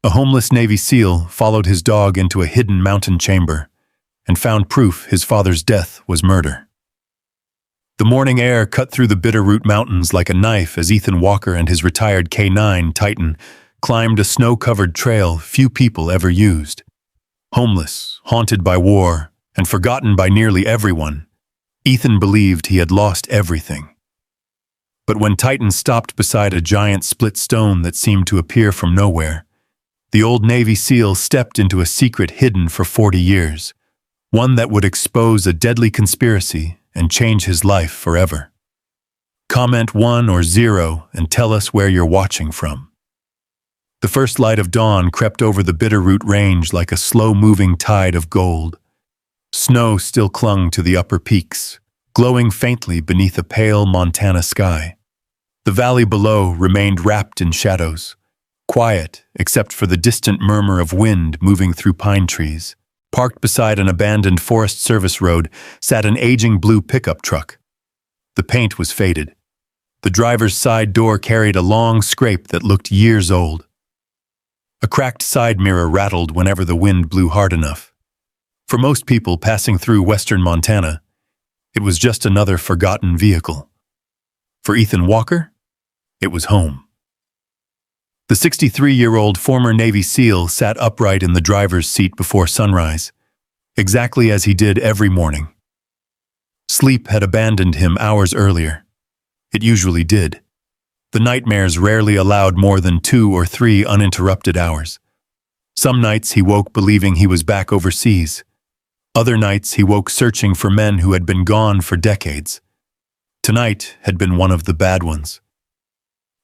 A homeless Navy SEAL followed his dog into a hidden mountain chamber and found proof his father's death was murder. The morning air cut through the Bitterroot Mountains like a knife as Ethan Walker and his retired K9 Titan climbed a snow-covered trail few people ever used. Homeless, haunted by war, and forgotten by nearly everyone, Ethan believed he had lost everything. But when Titan stopped beside a giant split stone that seemed to appear from nowhere, the old Navy SEAL stepped into a secret hidden for 40 years, one that would expose a deadly conspiracy and change his life forever. Comment 1 or 0 and tell us where you're watching from. The first light of dawn crept over the Bitterroot Range like a slow-moving tide of gold. Snow still clung to the upper peaks, glowing faintly beneath a pale Montana sky. The valley below remained wrapped in shadows, quiet except for the distant murmur of wind moving through pine trees. Parked beside an abandoned Forest Service road sat an aging blue pickup truck. The paint was faded. The driver's side door carried a long scrape that looked years old. A cracked side mirror rattled whenever the wind blew hard enough. For most people passing through western Montana, it was just another forgotten vehicle. For Ethan Walker, it was home. The 63-year-old former Navy SEAL sat upright in the driver's seat before sunrise, exactly as he did every morning. Sleep had abandoned him hours earlier. It usually did. The nightmares rarely allowed more than 2 or 3 uninterrupted hours. Some nights he woke believing he was back overseas. Other nights he woke searching for men who had been gone for decades. Tonight had been one of the bad ones.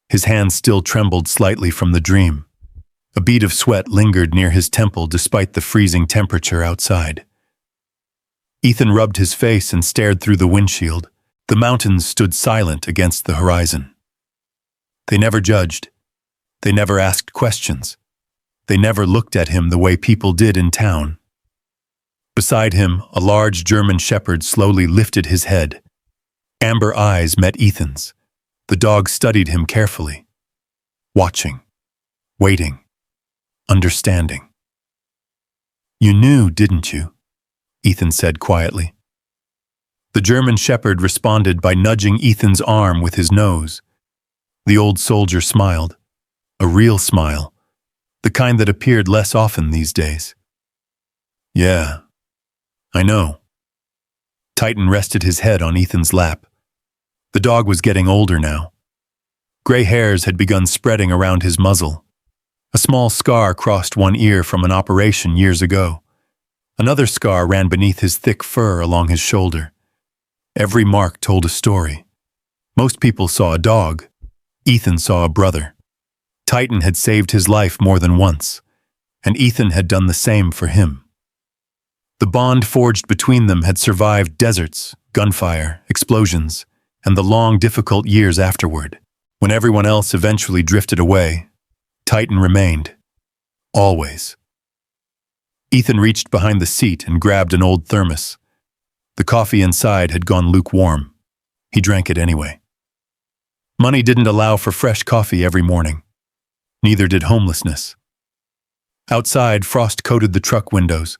His hands still trembled slightly from the dream. A bead of sweat lingered near his temple despite the freezing temperature outside. Ethan rubbed his face and stared through the windshield. The mountains stood silent against the horizon. They never judged. They never asked questions. They never looked at him the way people did in town. Beside him, a large German shepherd slowly lifted his head. Amber eyes met Ethan's. The dog studied him carefully, watching, waiting, understanding. "You knew, didn't you?" Ethan said quietly. The German shepherd responded by nudging Ethan's arm with his nose. The old soldier smiled, a real smile, the kind that appeared less often these days. "Yeah, I know." Titan rested his head on Ethan's lap. The dog was getting older now. Gray hairs had begun spreading around his muzzle. A small scar crossed one ear from an operation years ago. Another scar ran beneath his thick fur along his shoulder. Every mark told a story. Most people saw a dog. Ethan saw a brother. Titan had saved his life more than once, and Ethan had done the same for him. The bond forged between them had survived deserts, gunfire, explosions, and the long, difficult years afterward. When everyone else eventually drifted away, Titan remained. Always. Ethan reached behind the seat and grabbed an old thermos. The coffee inside had gone lukewarm. He drank it anyway. Money didn't allow for fresh coffee every morning. Neither did homelessness. Outside, frost coated the truck windows.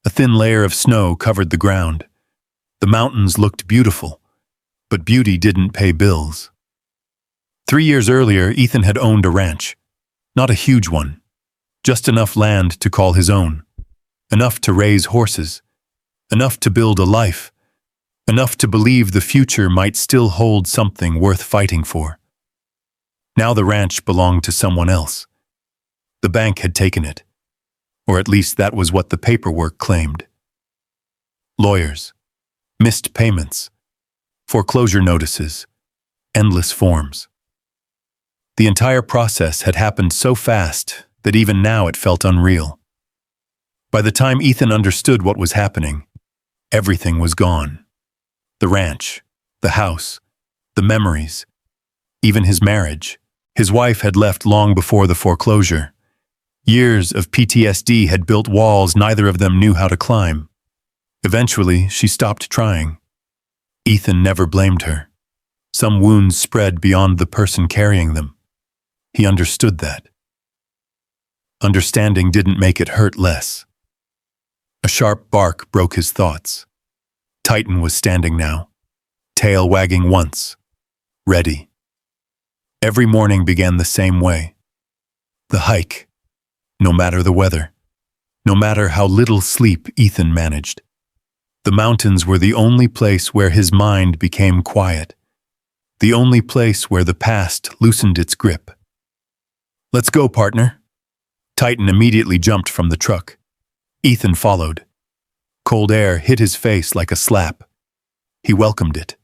A thin layer of snow covered the ground. The mountains looked beautiful, but beauty didn't pay bills. 3 years earlier, Ethan had owned a ranch. Not a huge one. Just enough land to call his own. Enough to raise horses. Enough to build a life. Enough to believe the future might still hold something worth fighting for. Now the ranch belonged to someone else. The bank had taken it. Or at least that was what the paperwork claimed. Lawyers. Missed payments. Foreclosure notices. Endless forms. The entire process had happened so fast that even now it felt unreal. By the time Ethan understood what was happening, everything was gone. The ranch, the house, the memories, even his marriage. His wife had left long before the foreclosure. Years of PTSD had built walls neither of them knew how to climb. Eventually, she stopped trying. Ethan never blamed her. Some wounds spread beyond the person carrying them. He understood that. Understanding didn't make it hurt less. A sharp bark broke his thoughts. Titan was standing now, tail wagging once, ready. Every morning began the same way. The hike, no matter the weather, no matter how little sleep Ethan managed. The mountains were the only place where his mind became quiet, the only place where the past loosened its grip. "Let's go, partner." Titan immediately jumped from the truck. Ethan followed. Cold air hit his face like a slap. He welcomed it.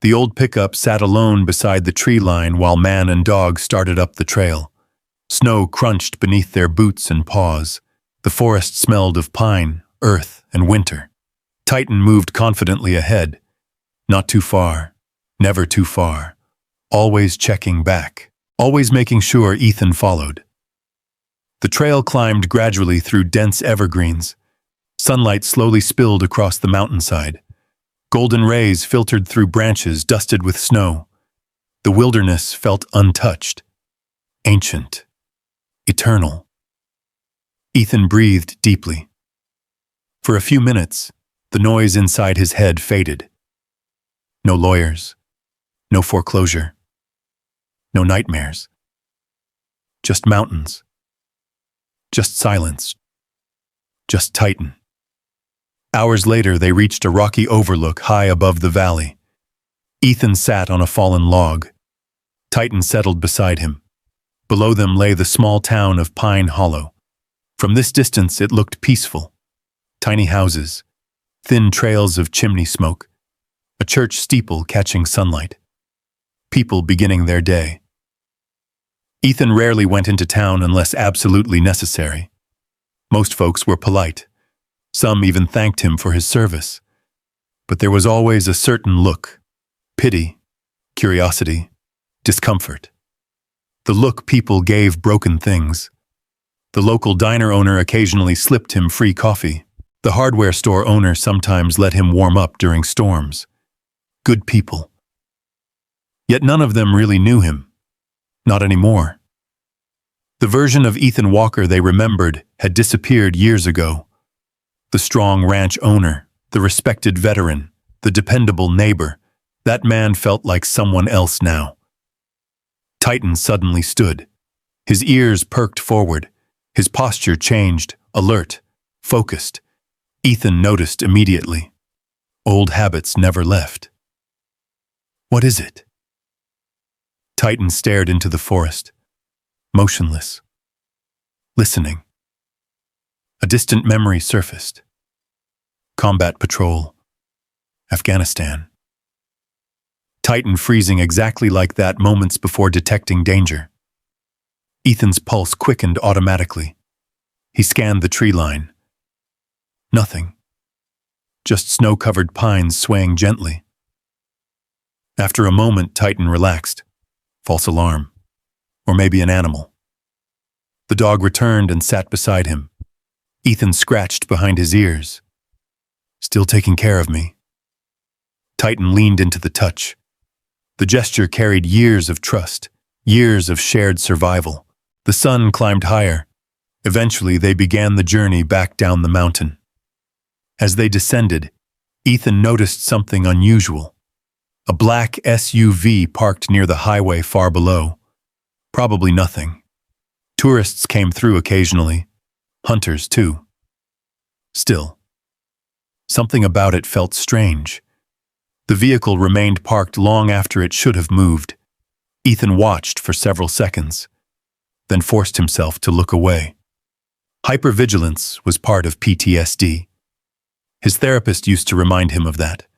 The old pickup sat alone beside the tree line while man and dog started up the trail. Snow crunched beneath their boots and paws. The forest smelled of pine, earth, and winter. Titan moved confidently ahead. Not too far, never too far. Always checking back, always making sure Ethan followed. The trail climbed gradually through dense evergreens. Sunlight slowly spilled across the mountainside. Golden rays filtered through branches dusted with snow. The wilderness felt untouched, ancient, eternal. Ethan breathed deeply. For a few minutes, the noise inside his head faded. No lawyers, no foreclosure, no nightmares. Just mountains. Just silence. Just Titan. Hours later, they reached a rocky overlook high above the valley. Ethan sat on a fallen log. Titan settled beside him. Below them lay the small town of Pine Hollow. From this distance, it looked peaceful. Tiny houses, thin trails of chimney smoke, a church steeple catching sunlight. People beginning their day. Ethan rarely went into town unless absolutely necessary. Most folks were polite. Some even thanked him for his service. But there was always a certain look, pity, curiosity, discomfort. The look people gave broken things. The local diner owner occasionally slipped him free coffee. The hardware store owner sometimes let him warm up during storms. Good people. Yet none of them really knew him. Not anymore. The version of Ethan Walker they remembered had disappeared years ago. The strong ranch owner, the respected veteran, the dependable neighbor, that man felt like someone else now. Titan suddenly stood. His ears perked forward. His posture changed, alert, focused. Ethan noticed immediately. Old habits never left. "What is it?" Titan stared into the forest, motionless, listening. A distant memory surfaced. Combat patrol. Afghanistan. Titan freezing exactly like that moments before detecting danger. Ethan's pulse quickened automatically. He scanned the tree line. Nothing. Just snow-covered pines swaying gently. After a moment, Titan relaxed. False alarm. Or maybe an animal. The dog returned and sat beside him. Ethan scratched behind his ears. "Still taking care of me." Titan leaned into the touch. The gesture carried years of trust, years of shared survival. The sun climbed higher. Eventually, they began the journey back down the mountain. As they descended, Ethan noticed something unusual. A black SUV parked near the highway far below. Probably nothing. Tourists came through occasionally. Hunters, too. Still, something about it felt strange. The vehicle remained parked long after it should have moved. Ethan watched for several seconds, then forced himself to look away. Hypervigilance was part of PTSD. His therapist used to remind him of that.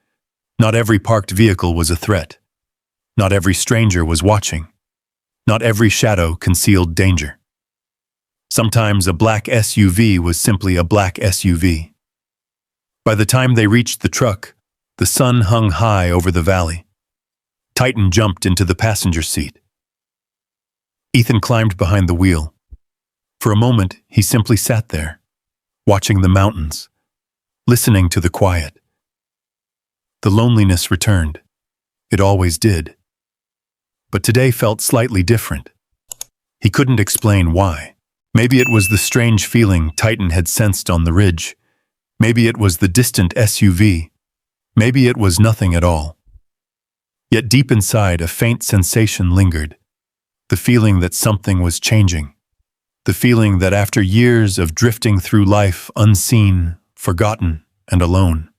Not every parked vehicle was a threat. Not every stranger was watching. Not every shadow concealed danger. Sometimes a black SUV was simply a black SUV. By the time they reached the truck, the sun hung high over the valley. Titan jumped into the passenger seat. Ethan climbed behind the wheel. For a moment, he simply sat there, watching the mountains, listening to the quiet. The loneliness returned. It always did. But today felt slightly different. He couldn't explain why. Maybe it was the strange feeling Titan had sensed on the ridge. Maybe it was the distant SUV. Maybe it was nothing at all. Yet deep inside, a faint sensation lingered. The feeling that something was changing. The feeling that after years of drifting through life unseen, forgotten, and alone,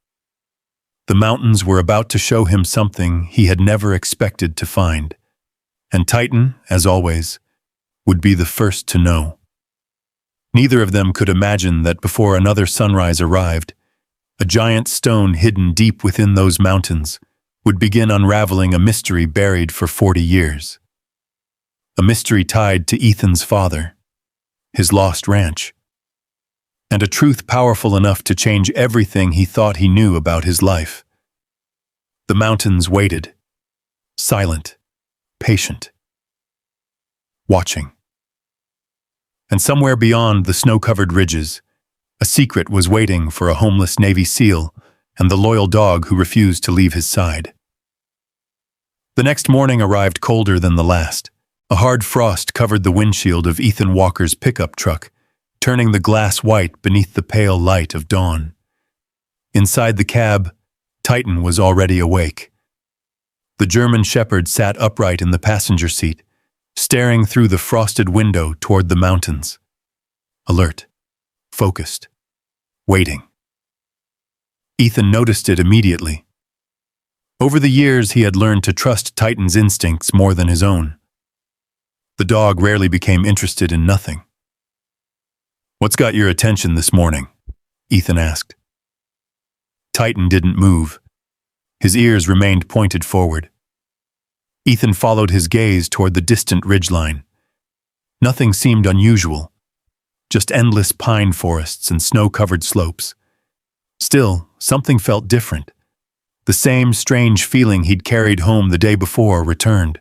the mountains were about to show him something he had never expected to find. And Titan, as always, would be the first to know. Neither of them could imagine that before another sunrise arrived, a giant stone hidden deep within those mountains would begin unraveling a mystery buried for 40 years. A mystery tied to Ethan's father, his lost ranch, and a truth powerful enough to change everything he thought he knew about his life. The mountains waited, silent, patient, watching. And somewhere beyond the snow-covered ridges, a secret was waiting for a homeless Navy SEAL and the loyal dog who refused to leave his side. The next morning arrived colder than the last. A hard frost covered the windshield of Ethan Walker's pickup truck, turning the glass white beneath the pale light of dawn. Inside the cab, Titan was already awake. The German Shepherd sat upright in the passenger seat, staring through the frosted window toward the mountains. Alert, focused, waiting. Ethan noticed it immediately. Over the years, he had learned to trust Titan's instincts more than his own. The dog rarely became interested in nothing. "What's got your attention this morning?" Ethan asked. Titan didn't move. His ears remained pointed forward. Ethan followed his gaze toward the distant ridgeline. Nothing seemed unusual, just endless pine forests and snow-covered slopes. Still, something felt different. The same strange feeling he'd carried home the day before returned.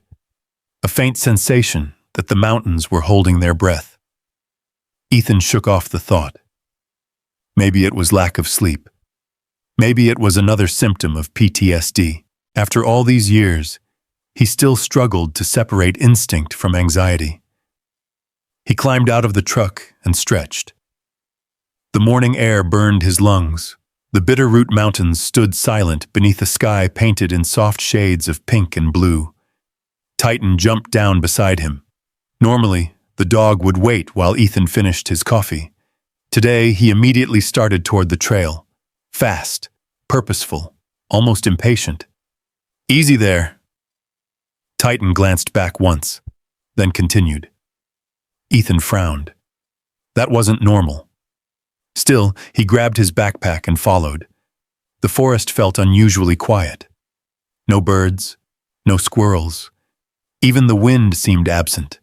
A faint sensation that the mountains were holding their breath. Ethan shook off the thought. Maybe it was lack of sleep. Maybe it was another symptom of PTSD. After all these years, he still struggled to separate instinct from anxiety. He climbed out of the truck and stretched. The morning air burned his lungs. The Bitterroot Mountains stood silent beneath a sky painted in soft shades of pink and blue. Titan jumped down beside him. Normally, the dog would wait while Ethan finished his coffee. Today, he immediately started toward the trail. Fast, purposeful, almost impatient. "Easy there." Titan glanced back once, then continued. Ethan frowned. That wasn't normal. Still, he grabbed his backpack and followed. The forest felt unusually quiet. No birds, no squirrels. Even the wind seemed absent.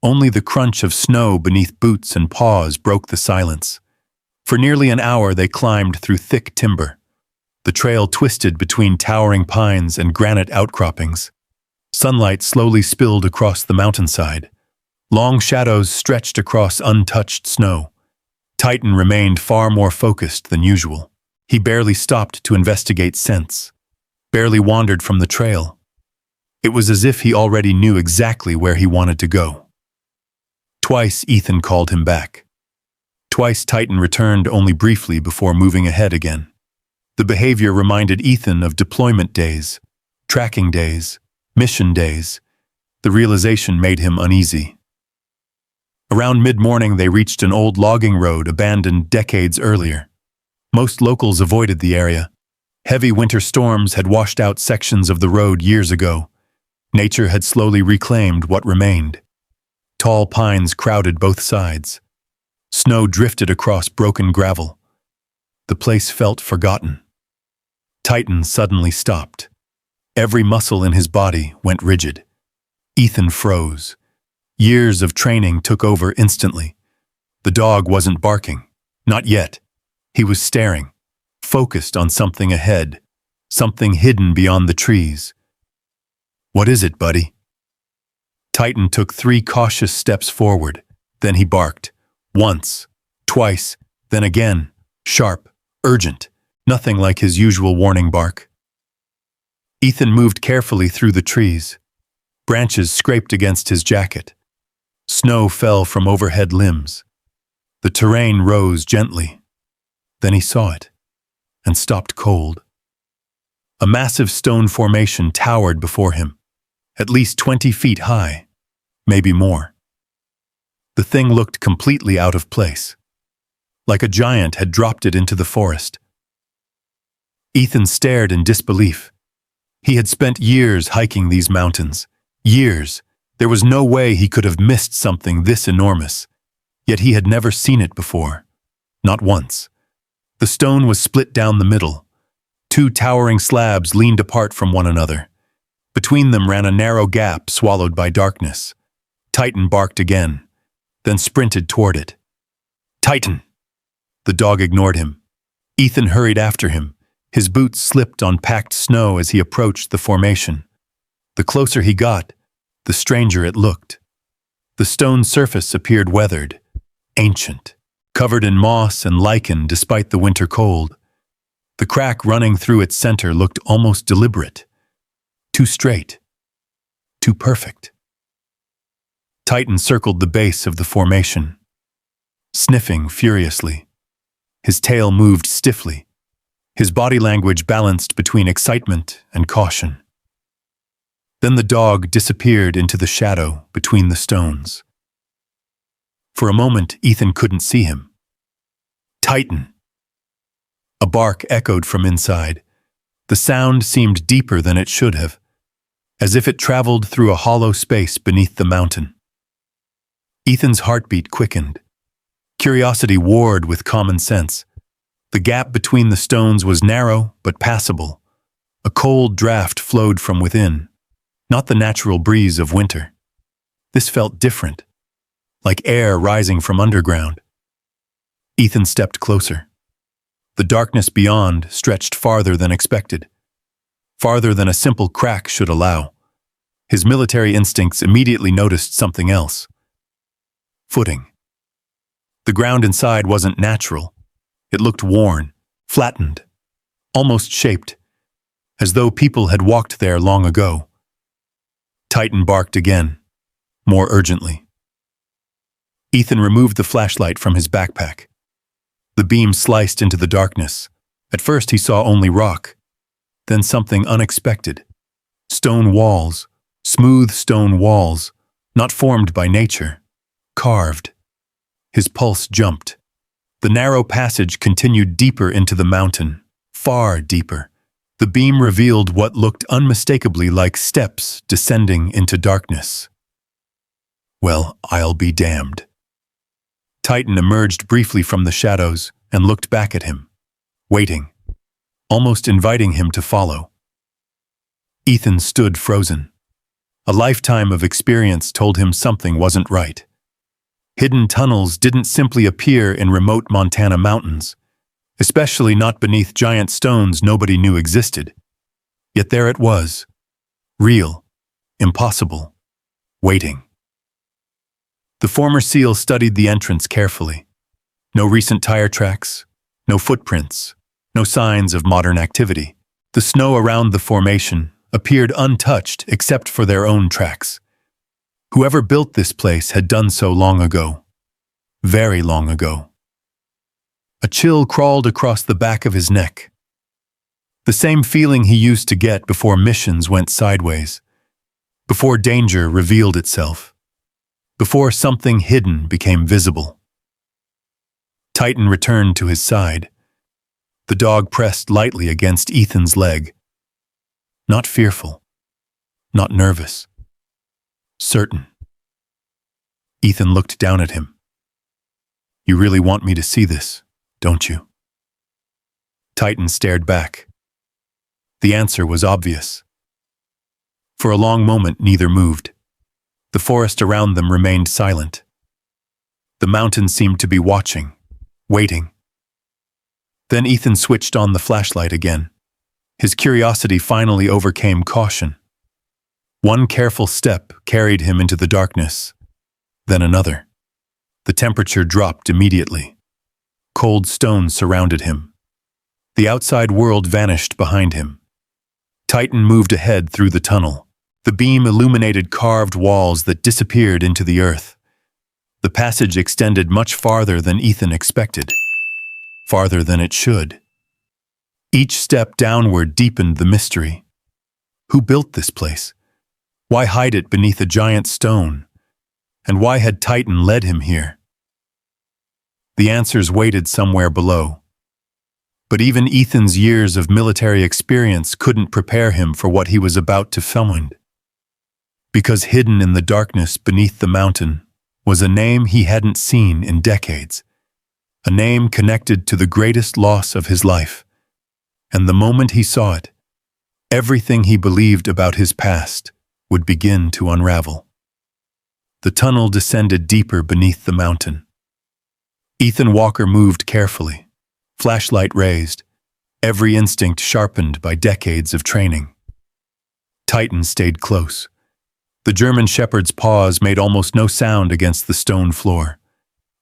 Only the crunch of snow beneath boots and paws broke the silence. For nearly an hour they climbed through thick timber. The trail twisted between towering pines and granite outcroppings. Sunlight slowly spilled across the mountainside. Long shadows stretched across untouched snow. Titan remained far more focused than usual. He barely stopped to investigate scents, barely wandered from the trail. It was as if he already knew exactly where he wanted to go. Twice Ethan called him back. Twice Titan returned only briefly before moving ahead again. The behavior reminded Ethan of deployment days, tracking days, mission days. The realization made him uneasy. Around mid-morning they reached an old logging road abandoned decades earlier. Most locals avoided the area. Heavy winter storms had washed out sections of the road years ago. Nature had slowly reclaimed what remained. Tall pines crowded both sides. Snow drifted across broken gravel. The place felt forgotten. Titan suddenly stopped. Every muscle in his body went rigid. Ethan froze. Years of training took over instantly. The dog wasn't barking. Not yet. He was staring, focused on something ahead, something hidden beyond the trees. "What is it, buddy?" Titan took 3 cautious steps forward. Then he barked. Once, twice, then again. Sharp, urgent, nothing like his usual warning bark. Ethan moved carefully through the trees. Branches scraped against his jacket. Snow fell from overhead limbs. The terrain rose gently. Then he saw it, and stopped cold. A massive stone formation towered before him, at least 20 feet high, maybe more. The thing looked completely out of place, like a giant had dropped it into the forest. Ethan stared in disbelief. He had spent years hiking these mountains. Years. There was no way he could have missed something this enormous. Yet he had never seen it before. Not once. The stone was split down the middle. Two towering slabs leaned apart from one another. Between them ran a narrow gap swallowed by darkness. Titan barked again, then sprinted toward it. "Titan!" The dog ignored him. Ethan hurried after him. His boots slipped on packed snow as he approached the formation. The closer he got, the stranger it looked. The stone surface appeared weathered, ancient, covered in moss and lichen despite the winter cold. The crack running through its center looked almost deliberate. Too straight. Too perfect. Titan circled the base of the formation, sniffing furiously. His tail moved stiffly. His body language balanced between excitement and caution. Then the dog disappeared into the shadow between the stones. For a moment, Ethan couldn't see him. "Titan!" A bark echoed from inside. The sound seemed deeper than it should have, as if it traveled through a hollow space beneath the mountain. Ethan's heartbeat quickened. Curiosity warred with common sense. The gap between the stones was narrow but passable. A cold draft flowed from within, not the natural breeze of winter. This felt different, like air rising from underground. Ethan stepped closer. The darkness beyond stretched farther than expected, farther than a simple crack should allow. His military instincts immediately noticed something else. Footing. The ground inside wasn't natural. It looked worn, flattened, almost shaped, as though people had walked there long ago. Titan barked again, more urgently. Ethan removed the flashlight from his backpack. The beam sliced into the darkness. At first he saw only rock, then something unexpected. Stone walls, smooth stone walls, not formed by nature, carved. His pulse jumped. The narrow passage continued deeper into the mountain, far deeper. The beam revealed what looked unmistakably like steps descending into darkness. Well, I'll be damned. Titan emerged briefly from the shadows and looked back at him, waiting, almost inviting him to follow. Ethan stood frozen. A lifetime of experience told him something wasn't right. Hidden tunnels didn't simply appear in remote Montana mountains, especially not beneath giant stones nobody knew existed. Yet there it was, real, impossible, waiting. The former SEAL studied the entrance carefully. No recent tire tracks, no footprints, no signs of modern activity. The snow around the formation appeared untouched except for their own tracks. Whoever built this place had done so long ago. Very long ago. A chill crawled across the back of his neck. The same feeling he used to get before missions went sideways, before danger revealed itself, before something hidden became visible. Titan returned to his side. The dog pressed lightly against Ethan's leg. Not fearful, not nervous. Certain. Ethan looked down at him. "You really want me to see this, don't you?" Titan stared back. The answer was obvious. For a long moment, neither moved. The forest around them remained silent. The mountain seemed to be watching, waiting. Then Ethan switched on the flashlight again. His curiosity finally overcame caution. One careful step carried him into the darkness, then another. The temperature dropped immediately. Cold stones surrounded him. The outside world vanished behind him. Titan moved ahead through the tunnel. The beam illuminated carved walls that disappeared into the earth. The passage extended much farther than Ethan expected, farther than it should. Each step downward deepened the mystery. Who built this place? Why hide it beneath a giant stone? And why had Titan led him here? The answers waited somewhere below. But even Ethan's years of military experience couldn't prepare him for what he was about to find. Because hidden in the darkness beneath the mountain was a name he hadn't seen in decades, a name connected to the greatest loss of his life. And the moment he saw it, everything he believed about his past would begin to unravel. The tunnel descended deeper beneath the mountain. Ethan Walker moved carefully, flashlight raised, every instinct sharpened by decades of training. Titan stayed close. The German shepherd's paws made almost no sound against the stone floor.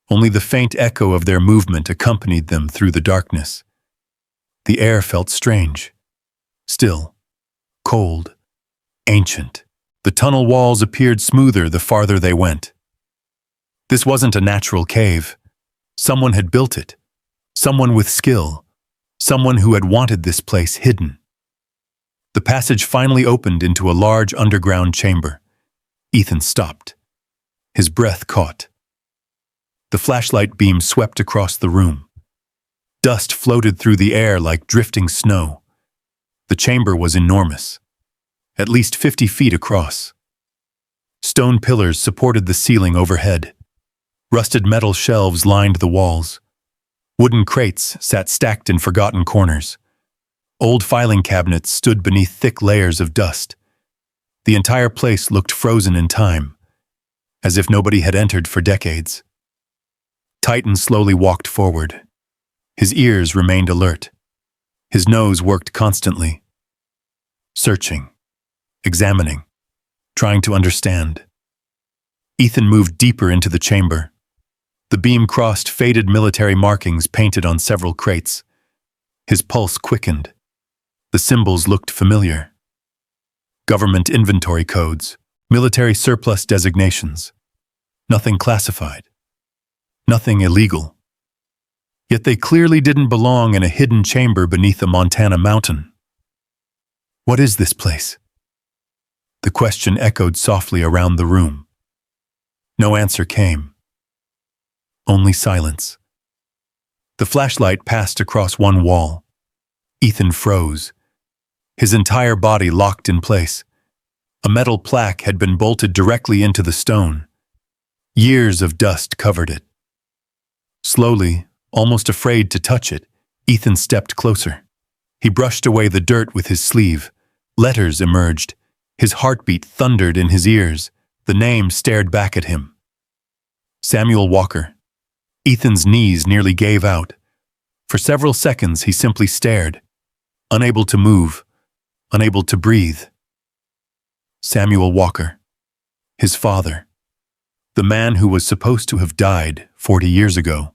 Only the faint echo of their movement accompanied them through the darkness. The air felt strange, still, cold, ancient. The tunnel walls appeared smoother the farther they went. This wasn't a natural cave. Someone had built it. Someone with skill. Someone who had wanted this place hidden. The passage finally opened into a large underground chamber. Ethan stopped. His breath caught. The flashlight beam swept across the room. Dust floated through the air like drifting snow. The chamber was enormous, at least 50 feet across. Stone pillars supported the ceiling overhead. Rusted metal shelves lined the walls. Wooden crates sat stacked in forgotten corners. Old filing cabinets stood beneath thick layers of dust. The entire place looked frozen in time, as if nobody had entered for decades. Titan slowly walked forward. His ears remained alert. His nose worked constantly. Searching, examining, trying to understand. Ethan moved deeper into the chamber. The beam crossed faded military markings painted on several crates. His pulse quickened. The symbols looked familiar. Government inventory codes, military surplus designations. Nothing classified. Nothing illegal. Yet they clearly didn't belong in a hidden chamber beneath a Montana mountain. What is this place? The question echoed softly around the room. No answer came. Only silence. The flashlight passed across one wall. Ethan froze. His entire body locked in place. A metal plaque had been bolted directly into the stone. Years of dust covered it. Slowly, almost afraid to touch it, Ethan stepped closer. He brushed away the dirt with his sleeve. Letters emerged. His heartbeat thundered in his ears. The name stared back at him. Samuel Walker. Ethan's knees nearly gave out. For several seconds he simply stared, unable to move, unable to breathe. Samuel Walker. His father. The man who was supposed to have died 40 years ago.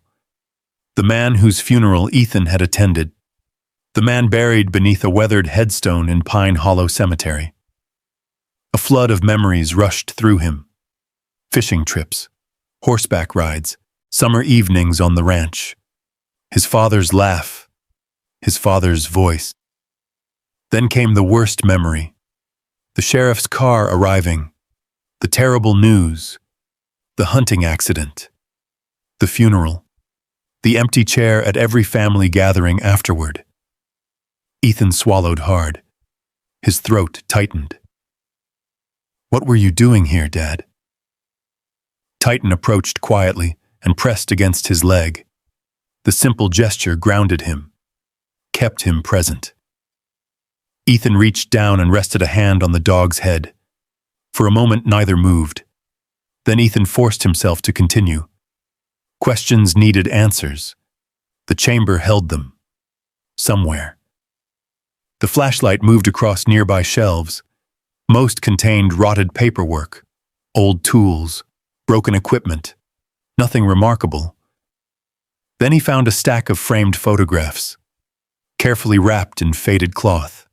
The man whose funeral Ethan had attended. The man buried beneath a weathered headstone in Pine Hollow Cemetery. A flood of memories rushed through him. Fishing trips, horseback rides, summer evenings on the ranch. His father's laugh, his father's voice. Then came the worst memory. The sheriff's car arriving, the terrible news, the hunting accident, the funeral, the empty chair at every family gathering afterward. Ethan swallowed hard. His throat tightened. What were you doing here, Dad? Titan approached quietly and pressed against his leg. The simple gesture grounded him, kept him present. Ethan reached down and rested a hand on the dog's head. For a moment, neither moved. Then Ethan forced himself to continue. Questions needed answers. The chamber held them. Somewhere. The flashlight moved across nearby shelves. Most contained rotted paperwork, old tools, broken equipment. Nothing remarkable. Then he found a stack of framed photographs, carefully wrapped in faded cloth.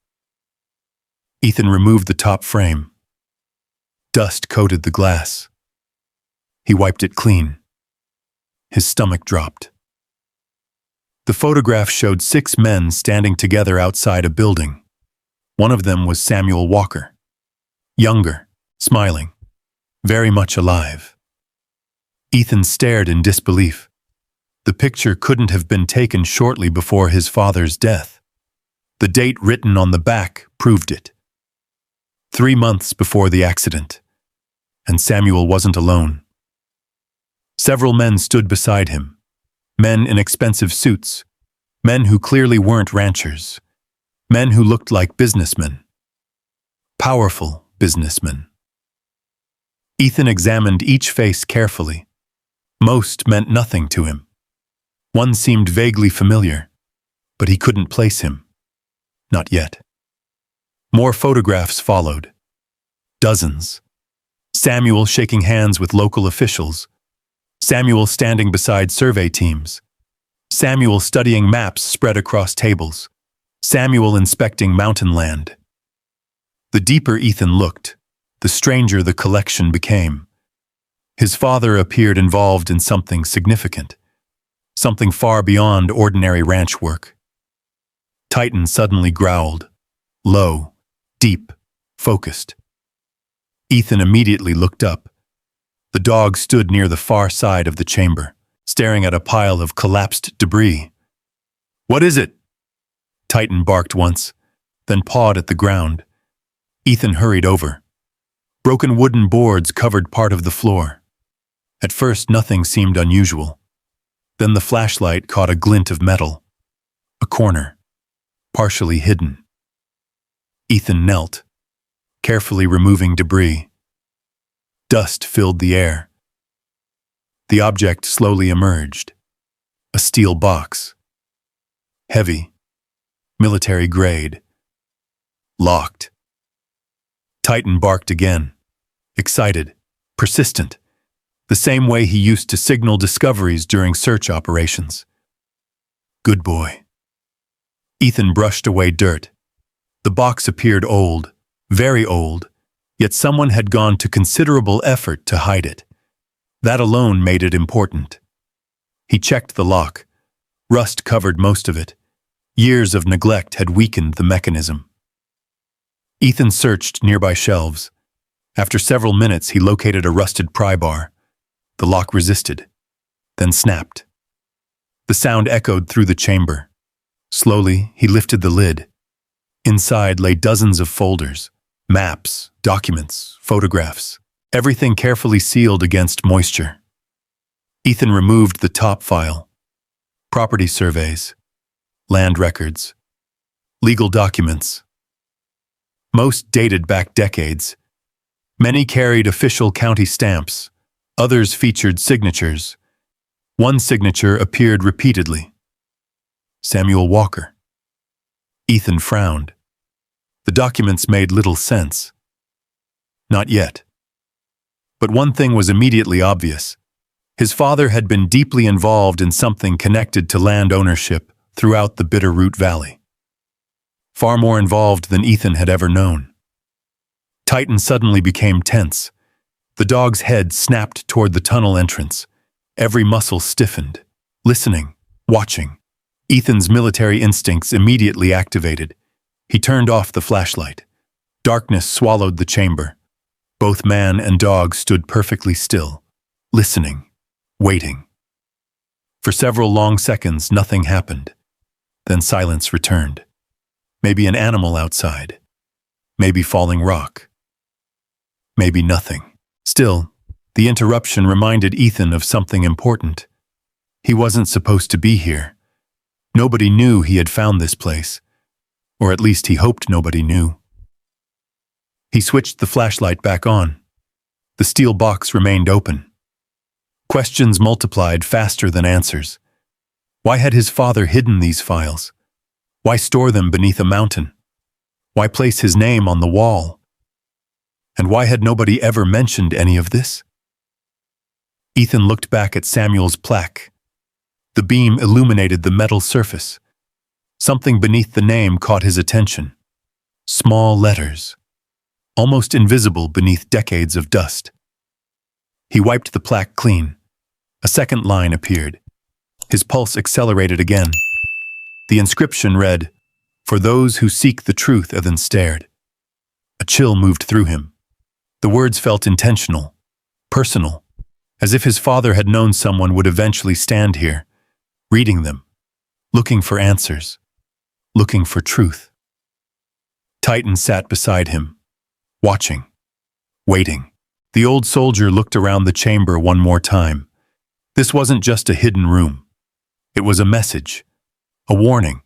Ethan removed the top frame. Dust coated the glass. He wiped it clean. His stomach dropped. The photograph showed 6 men standing together outside a building. One of them was Samuel Walker. Younger, smiling, very much alive. Ethan stared in disbelief. The picture couldn't have been taken shortly before his father's death. The date written on the back proved it. 3 months before the accident. And Samuel wasn't alone. Several men stood beside him. Men in expensive suits. Men who clearly weren't ranchers. Men who looked like businessmen. Powerful businessmen. Ethan examined each face carefully. Most meant nothing to him. One seemed vaguely familiar, but he couldn't place him. Not yet. More photographs followed. Dozens. Samuel shaking hands with local officials. Samuel standing beside survey teams. Samuel studying maps spread across tables. Samuel inspecting mountain land. The deeper Ethan looked, the stranger the collection became. His father appeared involved in something significant, something far beyond ordinary ranch work. Titan suddenly growled, low, deep, focused. Ethan immediately looked up. The dog stood near the far side of the chamber, staring at a pile of collapsed debris. "What is it?" Titan barked once, then pawed at the ground. Ethan hurried over. Broken wooden boards covered part of the floor. At first, nothing seemed unusual. Then the flashlight caught a glint of metal. A corner, partially hidden. Ethan knelt, carefully removing debris. Dust filled the air. The object slowly emerged. A steel box. Heavy. Military grade. Locked. Titan barked again. Excited. Persistent. The same way he used to signal discoveries during search operations. Good boy. Ethan brushed away dirt. The box appeared old, very old, yet someone had gone to considerable effort to hide it. That alone made it important. He checked the lock. Rust covered most of it. Years of neglect had weakened the mechanism. Ethan searched nearby shelves. After several minutes, he located a rusted pry bar. The lock resisted, then snapped. The sound echoed through the chamber. Slowly, he lifted the lid. Inside lay dozens of folders, maps, documents, photographs, everything carefully sealed against moisture. Ethan removed the top file. Property surveys, land records, legal documents. Most dated back decades. Many carried official county stamps. Others featured signatures. One signature appeared repeatedly. Samuel Walker. Ethan frowned. The documents made little sense. Not yet. But one thing was immediately obvious. His father had been deeply involved in something connected to land ownership throughout the Bitterroot Valley. Far more involved than Ethan had ever known. Titan suddenly became tense. The dog's head snapped toward the tunnel entrance. Every muscle stiffened. Listening, watching. Ethan's military instincts immediately activated. He turned off the flashlight. Darkness swallowed the chamber. Both man and dog stood perfectly still, listening, waiting. For several long seconds, nothing happened. Then silence returned. Maybe an animal outside. Maybe falling rock. Maybe nothing. Still, the interruption reminded Ethan of something important. He wasn't supposed to be here. Nobody knew he had found this place. Or at least he hoped nobody knew. He switched the flashlight back on. The steel box remained open. Questions multiplied faster than answers. Why had his father hidden these files? Why store them beneath a mountain? Why place his name on the wall? And why had nobody ever mentioned any of this? Ethan looked back at Samuel's plaque. The beam illuminated the metal surface. Something beneath the name caught his attention. Small letters, almost invisible beneath decades of dust. He wiped the plaque clean. A second line appeared. His pulse accelerated again. The inscription read, "For those who seek the truth," and then stared. A chill moved through him. The words felt intentional, personal, as if his father had known someone would eventually stand here, reading them, looking for answers, looking for truth. Titan sat beside him, watching, waiting. The old soldier looked around the chamber one more time. This wasn't just a hidden room. It was a message, a warning,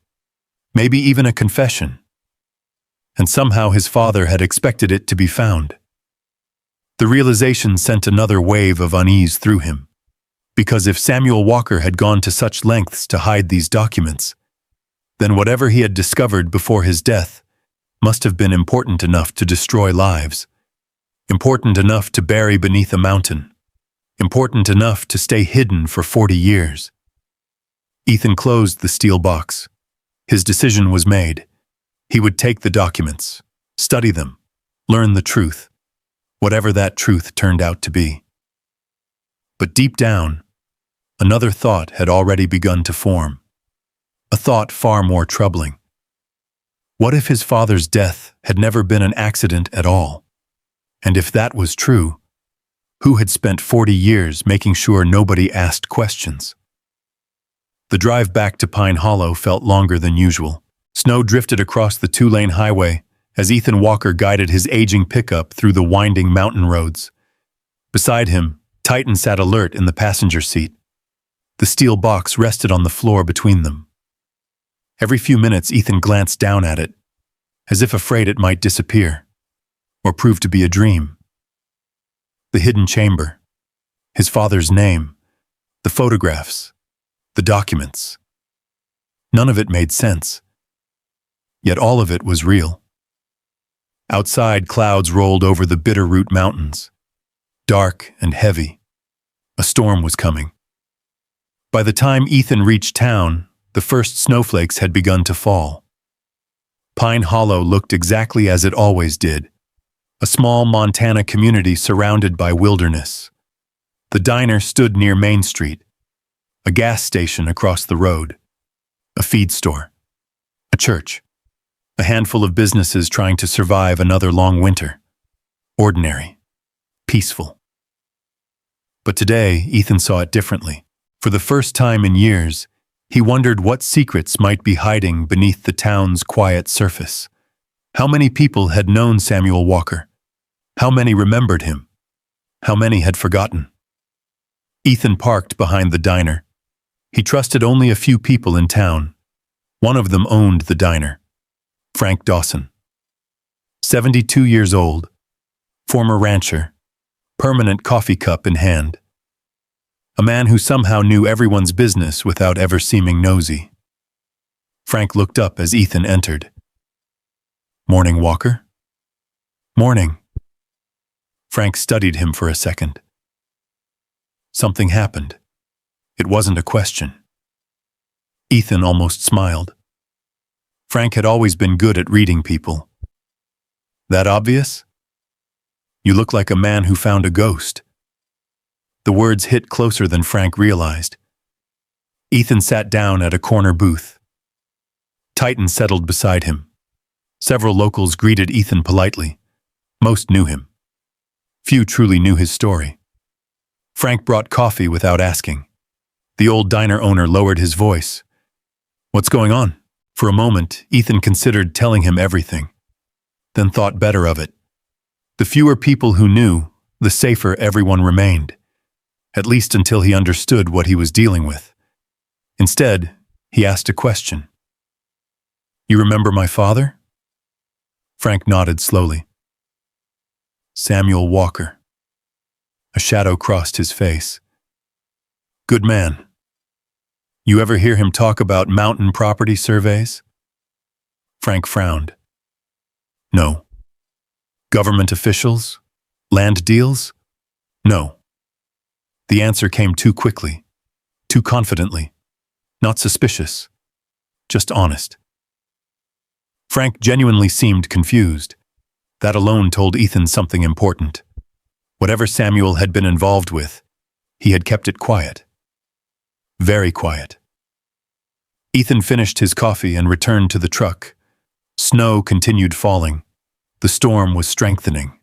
maybe even a confession. And somehow his father had expected it to be found. The realization sent another wave of unease through him. Because if Samuel Walker had gone to such lengths to hide these documents, then whatever he had discovered before his death must have been important enough to destroy lives, important enough to bury beneath a mountain, important enough to stay hidden for 40 years. Ethan closed the steel box. His decision was made. He would take the documents, study them, learn the truth, whatever that truth turned out to be. But deep down, another thought had already begun to form. A thought far more troubling. What if his father's death had never been an accident at all? And if that was true, who had spent 40 years making sure nobody asked questions? The drive back to Pine Hollow felt longer than usual. Snow drifted across the two-lane highway as Ethan Walker guided his aging pickup through the winding mountain roads. Beside him, Titan sat alert in the passenger seat. The steel box rested on the floor between them. Every few minutes, Ethan glanced down at it, as if afraid it might disappear, or prove to be a dream. The hidden chamber, his father's name, the photographs, the documents. None of it made sense. Yet all of it was real. Outside, clouds rolled over the Bitterroot Mountains, dark and heavy. A storm was coming. By the time Ethan reached town, the first snowflakes had begun to fall. Pine Hollow looked exactly as it always did, a small Montana community surrounded by wilderness. The diner stood near Main Street, a gas station across the road, a feed store, a church, a handful of businesses trying to survive another long winter. Ordinary, peaceful. But today, Ethan saw it differently. For the first time in years, he wondered what secrets might be hiding beneath the town's quiet surface. How many people had known Samuel Walker? How many remembered him? How many had forgotten? Ethan parked behind the diner. He trusted only a few people in town. One of them owned the diner, Frank Dawson. 72 years old, former rancher, permanent coffee cup in hand. A man who somehow knew everyone's business without ever seeming nosy. Frank looked up as Ethan entered. "Morning, Walker?" "Morning." Frank studied him for a second. Something happened. It wasn't a question. Ethan almost smiled. Frank had always been good at reading people. "That obvious? You look like a man who found a ghost." The words hit closer than Frank realized. Ethan sat down at a corner booth. Titan settled beside him. Several locals greeted Ethan politely. Most knew him. Few truly knew his story. Frank brought coffee without asking. The old diner owner lowered his voice. "What's going on?" For a moment, Ethan considered telling him everything, then thought better of it. The fewer people who knew, the safer everyone remained, at least until he understood what he was dealing with. Instead, he asked a question. "You remember my father?" Frank nodded slowly. "Samuel Walker." A shadow crossed his face. "Good man. You ever hear him talk about mountain property surveys?" Frank frowned. "No." "Government officials? Land deals?" "No." The answer came too quickly, too confidently. Not suspicious, just honest. Frank genuinely seemed confused. That alone told Ethan something important. Whatever Samuel had been involved with, he had kept it quiet. very quiet. Ethan finished his coffee and returned to the truck. Snow continued falling. The storm was strengthening.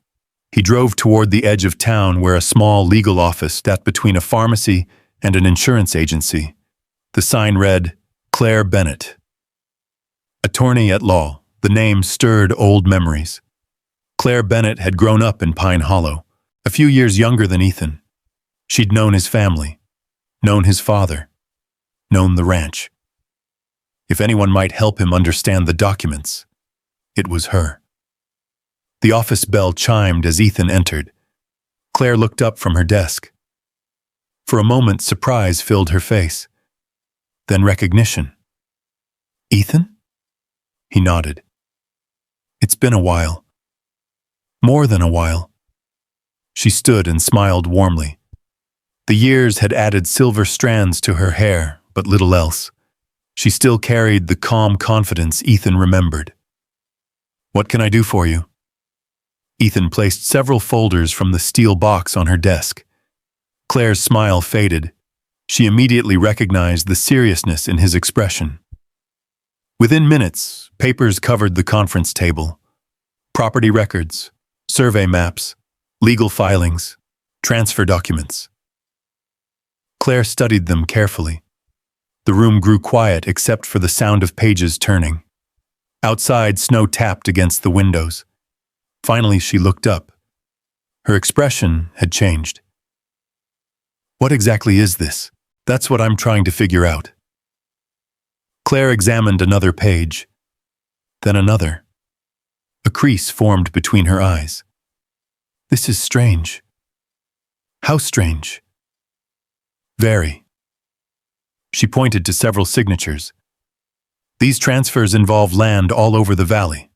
He drove toward the edge of town where a small legal office sat between a pharmacy and an insurance agency. The sign read, Claire Bennett. Attorney at law, the name stirred old memories. Claire Bennett had grown up in Pine Hollow, a few years younger than Ethan. She'd known his family, known his father, known the ranch. If anyone might help him understand the documents, it was her. The office bell chimed as Ethan entered. Claire looked up from her desk. For a moment, surprise filled her face. Then recognition. Ethan? He nodded. It's been a while. More than a while. She stood and smiled warmly. The years had added silver strands to her hair, but little else. She still carried the calm confidence Ethan remembered. What can I do for you? Ethan placed several folders from the steel box on her desk. Claire's smile faded. She immediately recognized the seriousness in his expression. Within minutes, papers covered the conference table. Property records, survey maps, legal filings, transfer documents. Claire studied them carefully. The room grew quiet except for the sound of pages turning. Outside, snow tapped against the windows. Finally, she looked up. Her expression had changed. What exactly is this? That's what I'm trying to figure out. Claire examined another page, then another. A crease formed between her eyes. This is strange. How strange? Very. She pointed to several signatures. These transfers involve land all over the valley.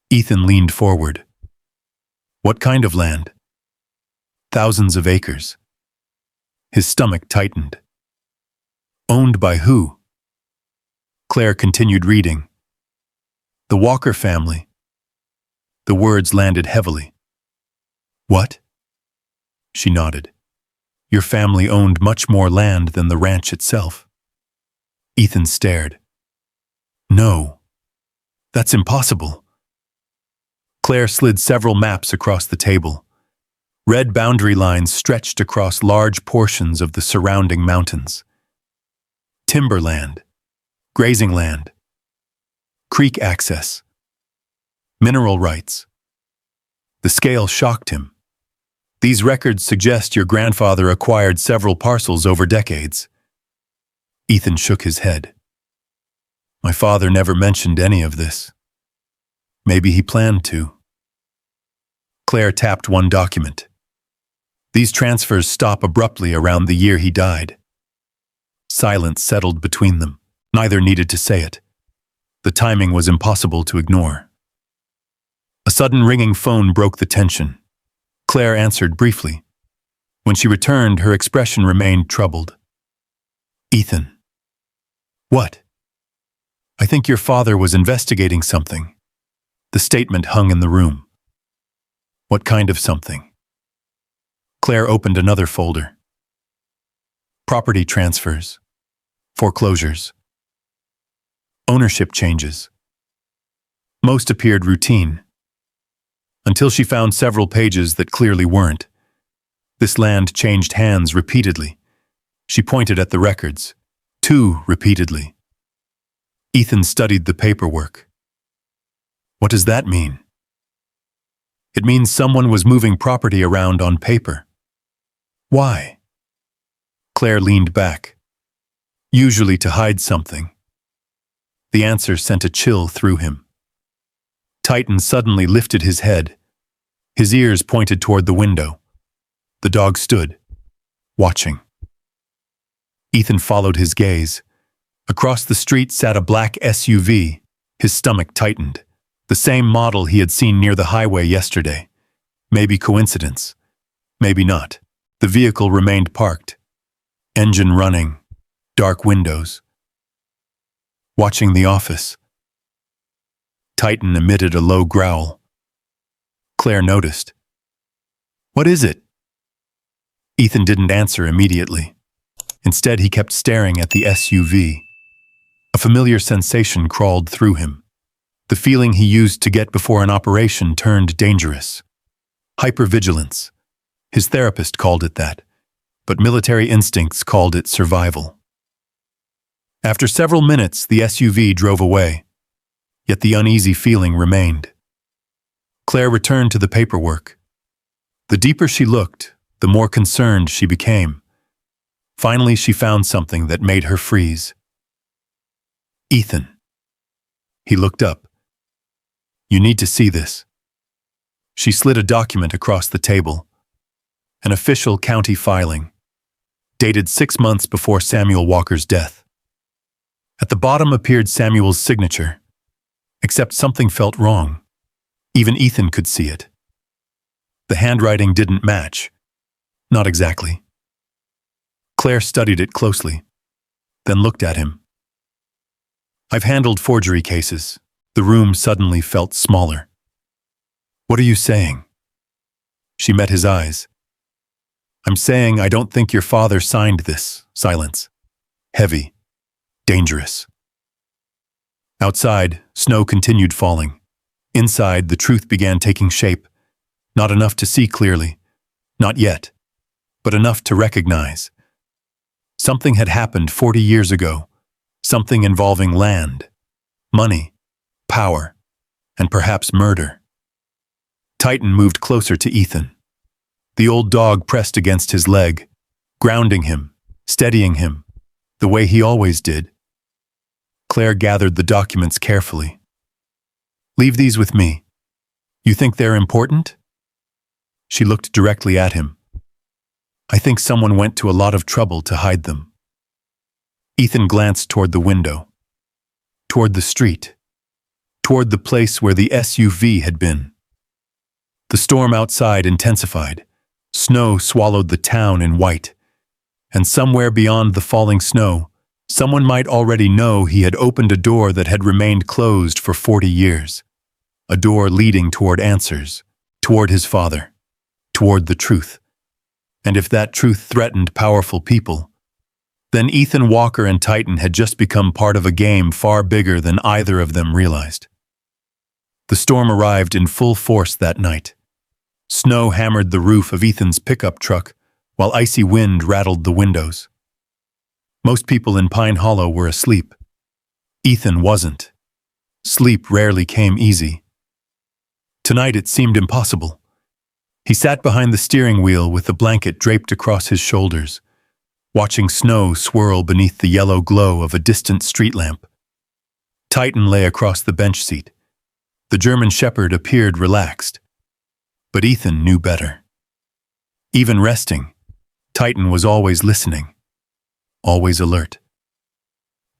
Ethan leaned forward. What kind of land? Thousands of acres. His stomach tightened. Owned by who? Claire continued reading. The Walker family. The words landed heavily. What? She nodded. Your family owned much more land than the ranch itself. Ethan stared. No. That's impossible. Claire slid several maps across the table. Red boundary lines stretched across large portions of the surrounding mountains. Timberland, grazing land, creek access, mineral rights. The scale shocked him. These records suggest your grandfather acquired several parcels over decades. Ethan shook his head. My father never mentioned any of this. Maybe he planned to. Claire tapped one document. These transfers stop abruptly around the year he died. Silence settled between them. Neither needed to say it. The timing was impossible to ignore. A sudden ringing phone broke the tension. Claire answered briefly. When she returned, her expression remained troubled. Ethan. What? I think your father was investigating something. The statement hung in the room. What kind of something? Claire opened another folder. Property transfers. Foreclosures. Ownership changes. Most appeared routine. Until she found several pages that clearly weren't. This land changed hands repeatedly. She pointed at the records. 2 repeatedly. Ethan studied the paperwork. What does that mean? It means someone was moving property around on paper. Why? Claire leaned back. Usually to hide something. The answer sent a chill through him. Titan suddenly lifted his head. His ears pointed toward the window. The dog stood, watching. Ethan followed his gaze. Across the street sat a black SUV. His stomach tightened. The same model he had seen near the highway yesterday. Maybe coincidence. Maybe not. The vehicle remained parked. Engine running. Dark windows. Watching the office. Titan emitted a low growl. Claire noticed. What is it? Ethan didn't answer immediately. Instead, he kept staring at the SUV. A familiar sensation crawled through him. The feeling he used to get before an operation turned dangerous. Hypervigilance. His therapist called it that, but military instincts called it survival. After several minutes, the SUV drove away, yet the uneasy feeling remained. Claire returned to the paperwork. The deeper she looked, the more concerned she became. Finally, she found something that made her freeze. Ethan. He looked up. You need to see this. She slid a document across the table. An official county filing, dated 6 months before Samuel Walker's death. At the bottom appeared Samuel's signature, except something felt wrong. Even Ethan could see it. The handwriting didn't match. Not exactly. Claire studied it closely, then looked at him. I've handled forgery cases. The room suddenly felt smaller. What are you saying? She met his eyes. I'm saying I don't think your father signed this. Silence. Heavy. Dangerous. Outside, snow continued falling. Inside, the truth began taking shape. Not enough to see clearly. Not yet. But enough to recognize. Something had happened 40 years ago. Something involving land, money, power, and perhaps murder. Titan moved closer to Ethan. The old dog pressed against his leg, grounding him, steadying him, the way he always did. Claire gathered the documents carefully. Leave these with me. You think they're important? She looked directly at him. I think someone went to a lot of trouble to hide them. Ethan glanced toward the window, toward the street, toward the place where the SUV had been. The storm outside intensified. Snow swallowed the town in white. And somewhere beyond the falling snow, someone might already know he had opened a door that had remained closed for 40 years. A door leading toward answers, toward his father, toward the truth. And if that truth threatened powerful people, then Ethan Walker and Titan had just become part of a game far bigger than either of them realized. The storm arrived in full force that night. Snow hammered the roof of Ethan's pickup truck, while icy wind rattled the windows. Most people in Pine Hollow were asleep. Ethan wasn't. Sleep rarely came easy. Tonight it seemed impossible. He sat behind the steering wheel with the blanket draped across his shoulders, watching snow swirl beneath the yellow glow of a distant street lamp. Titan lay across the bench seat. The German Shepherd appeared relaxed. But Ethan knew better. Even resting, Titan was always listening, always alert.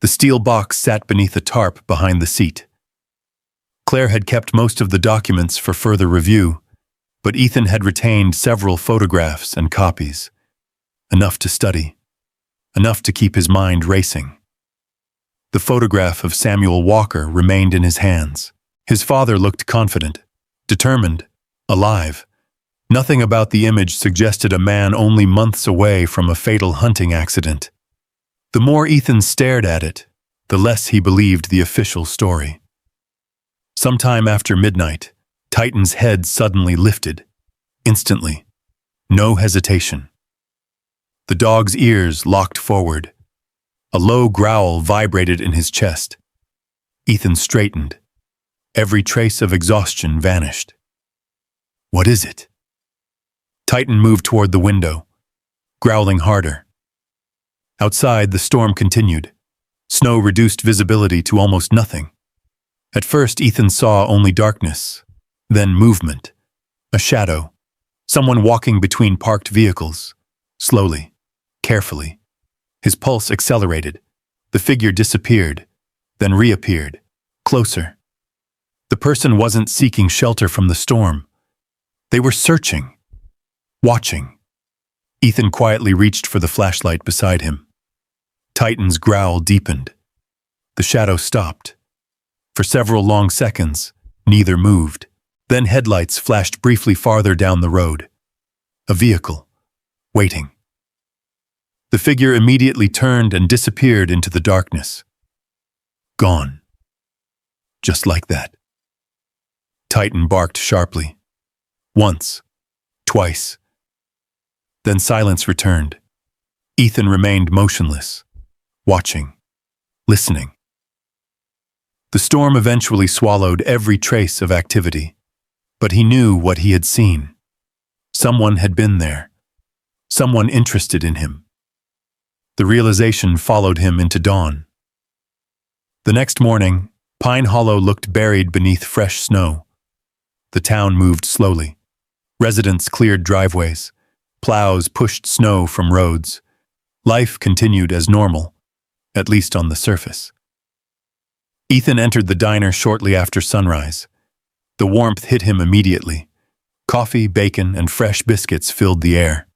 The steel box sat beneath a tarp behind the seat. Claire had kept most of the documents for further review, but Ethan had retained several photographs and copies. Enough to study, enough to keep his mind racing. The photograph of Samuel Walker remained in his hands. His father looked confident, determined, alive. Nothing about the image suggested a man only months away from a fatal hunting accident. The more Ethan stared at it, the less he believed the official story. Sometime after midnight, Titan's head suddenly lifted. Instantly. No hesitation. The dog's ears locked forward. A low growl vibrated in his chest. Ethan straightened. Every trace of exhaustion vanished. What is it? Titan moved toward the window, growling harder. Outside, the storm continued. Snow reduced visibility to almost nothing. At first, Ethan saw only darkness, then movement, a shadow, someone walking between parked vehicles, slowly, carefully. His pulse accelerated. The figure disappeared, then reappeared, closer. The person wasn't seeking shelter from the storm. They were searching, watching. Ethan quietly reached for the flashlight beside him. Titan's growl deepened. The shadow stopped. For several long seconds, neither moved. Then headlights flashed briefly farther down the road. A vehicle, waiting. The The figure immediately turned and disappeared into the darkness. Gone. Just like that. Titan barked sharply. Once. Twice. Then silence returned. Ethan remained motionless, watching, listening. The storm eventually swallowed every trace of activity, but he knew what he had seen. Someone had been there. Someone interested in him. The realization followed him into dawn. The next morning, Pine Hollow looked buried beneath fresh snow. The town moved slowly. Residents cleared driveways. Plows pushed snow from roads. Life continued as normal, at least on the surface. Ethan entered the diner shortly after sunrise. The warmth hit him immediately. Coffee, bacon, and fresh biscuits filled the air.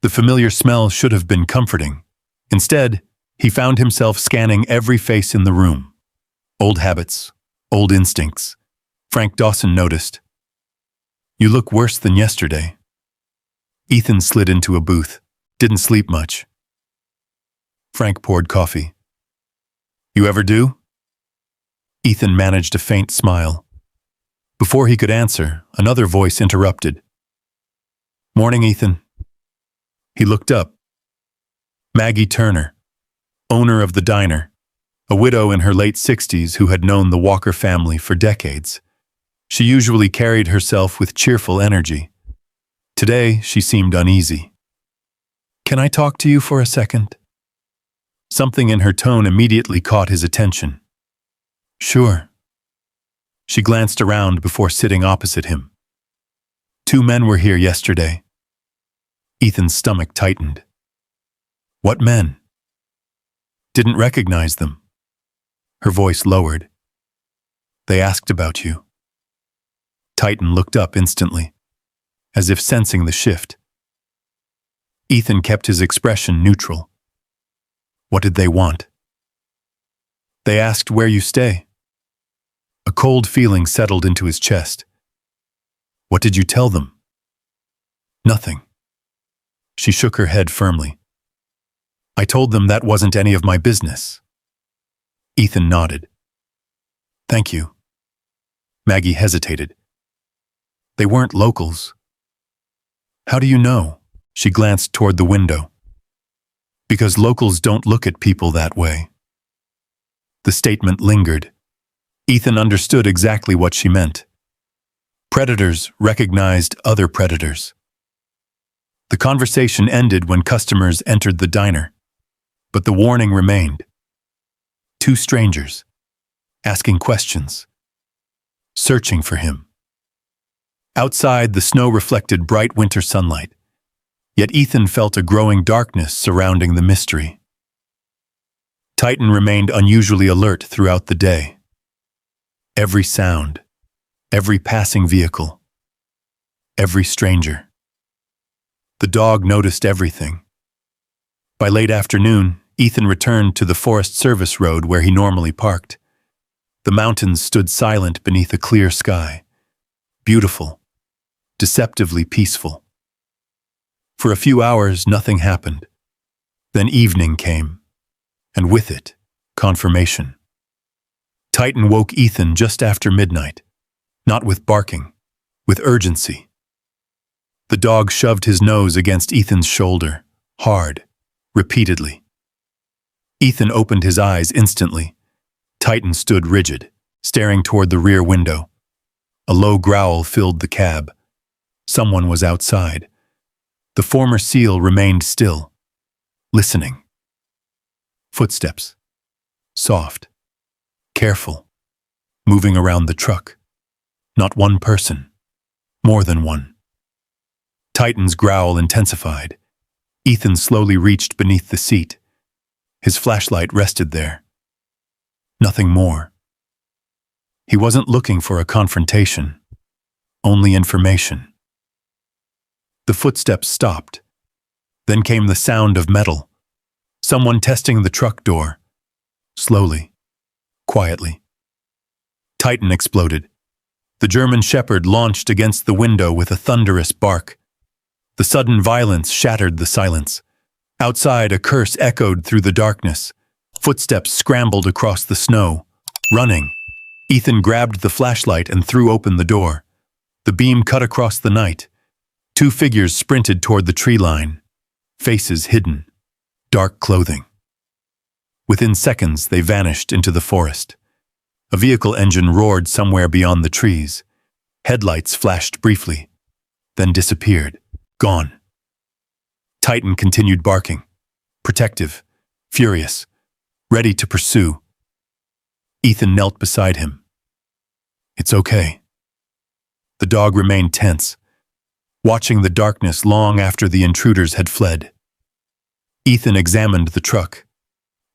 The familiar smell should have been comforting. Instead, he found himself scanning every face in the room. Old habits, old instincts. Frank Dawson noticed. "You look worse than yesterday." Ethan slid into a booth. Didn't sleep much. Frank poured coffee. "You ever do?" Ethan managed a faint smile. Before he could answer, another voice interrupted. "Morning, Ethan." He looked up. Maggie Turner, owner of the diner, a widow in her late 60s who had known the Walker family for decades. She usually carried herself with cheerful energy. Today, she seemed uneasy. "Can I talk to you for a second?" Something in her tone immediately caught his attention. "Sure." She glanced around before sitting opposite him. "Two men were here yesterday." Ethan's stomach tightened. "What men?" "Didn't recognize them." Her voice lowered. "They asked about you." Titan looked up instantly, as if sensing the shift. Ethan kept his expression neutral. "What did they want?" "They asked where you stay." A cold feeling settled into his chest. "What did you tell them?" "Nothing." She shook her head firmly. "I told them that wasn't any of my business." Ethan nodded. "Thank you." Maggie hesitated. "They weren't locals." "How do you know?" She glanced toward the window. "Because locals don't look at people that way." The statement lingered. Ethan understood exactly what she meant. Predators recognized other predators. The conversation ended when customers entered the diner, but the warning remained. Two strangers, asking questions, searching for him. Outside, the snow reflected bright winter sunlight, yet Ethan felt a growing darkness surrounding the mystery. Titan remained unusually alert throughout the day. Every sound, every passing vehicle, every stranger. The dog noticed everything. By late afternoon, Ethan returned to the Forest Service road where he normally parked. The mountains stood silent beneath a clear sky. Beautiful, deceptively peaceful. For a few hours, nothing happened. Then evening came, and with it, confirmation. Titan woke Ethan just after midnight, not with barking, with urgency. The dog shoved his nose against Ethan's shoulder, hard, repeatedly. Ethan opened his eyes instantly. Titan stood rigid, staring toward the rear window. A low growl filled the cab. Someone was outside. The former SEAL remained still, listening. Footsteps. Soft. Careful. Moving around the truck. Not one person. More than one. Titan's growl intensified. Ethan slowly reached beneath the seat. His flashlight rested there. Nothing more. He wasn't looking for a confrontation, only information. The footsteps stopped. Then came the sound of metal. Someone testing the truck door. Slowly, quietly. Titan exploded. The German Shepherd launched against the window with a thunderous bark. The sudden violence shattered the silence. Outside, a curse echoed through the darkness. Footsteps scrambled across the snow. Running, Ethan grabbed the flashlight and threw open the door. The beam cut across the night. Two figures sprinted toward the tree line. Faces hidden. Dark clothing. Within seconds, they vanished into the forest. A vehicle engine roared somewhere beyond the trees. Headlights flashed briefly, then disappeared. Gone. Titan continued barking. Protective. Furious. Ready to pursue. Ethan knelt beside him. "It's okay." The dog remained tense, watching the darkness long after the intruders had fled. Ethan examined the truck.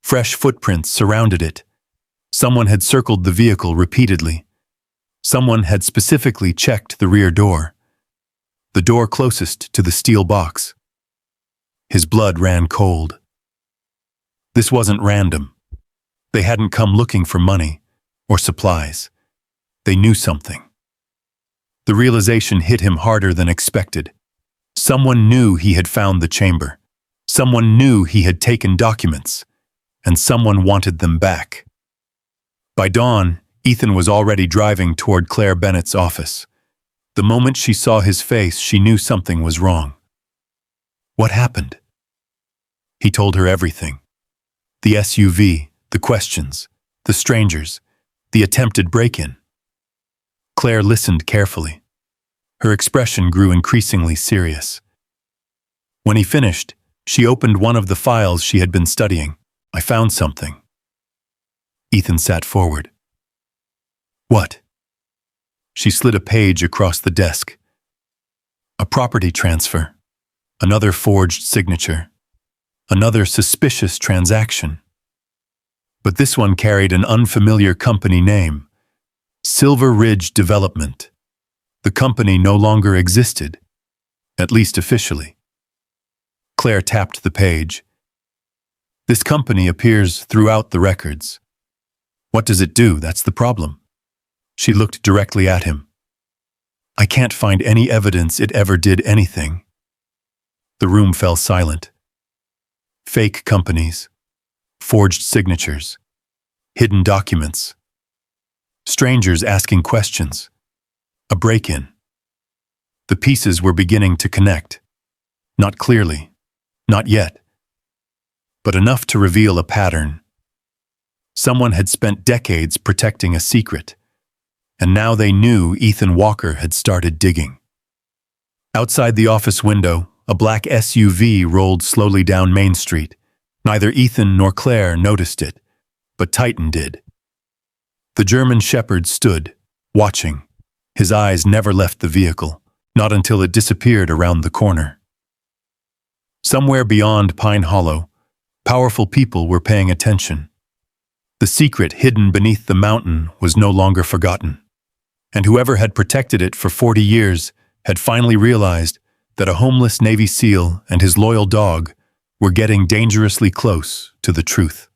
Fresh footprints surrounded it. Someone had circled the vehicle repeatedly. Someone had specifically checked the rear door, the door closest to the steel box. His blood ran cold. This wasn't random. They hadn't come looking for money or supplies. They knew something. The realization hit him harder than expected. Someone knew he had found the chamber. Someone knew he had taken documents, and someone wanted them back. By dawn, Ethan was already driving toward Claire Bennett's office. The moment she saw his face, she knew something was wrong. What happened? He told her everything. The SUV, the questions, the strangers, the attempted break-in. Claire listened carefully. Her expression grew increasingly serious. When he finished, she opened one of the files she had been studying. "I found something." Ethan sat forward. "What?" She slid a page across the desk. A property transfer. Another forged signature. Another suspicious transaction. But this one carried an unfamiliar company name. Silver Ridge Development. The company no longer existed, at least officially. Claire tapped the page. "This company appears throughout the records. What does it do? That's the problem." She looked directly at him. "I can't find any evidence it ever did anything." The room fell silent. Fake companies, forged signatures, hidden documents, strangers asking questions, a break-in. The pieces were beginning to connect. Not clearly, not yet, but enough to reveal a pattern. Someone had spent decades protecting a secret, and now they knew Ethan Walker had started digging. Outside the office window, a black SUV rolled slowly down Main Street. Neither Ethan nor Claire noticed it, but Titan did. The German Shepherd stood, watching. His eyes never left the vehicle, not until it disappeared around the corner. Somewhere beyond Pine Hollow, powerful people were paying attention. The secret hidden beneath the mountain was no longer forgotten, and whoever had protected it for 40 years had finally realized that a homeless Navy SEAL and his loyal dog were getting dangerously close to the truth.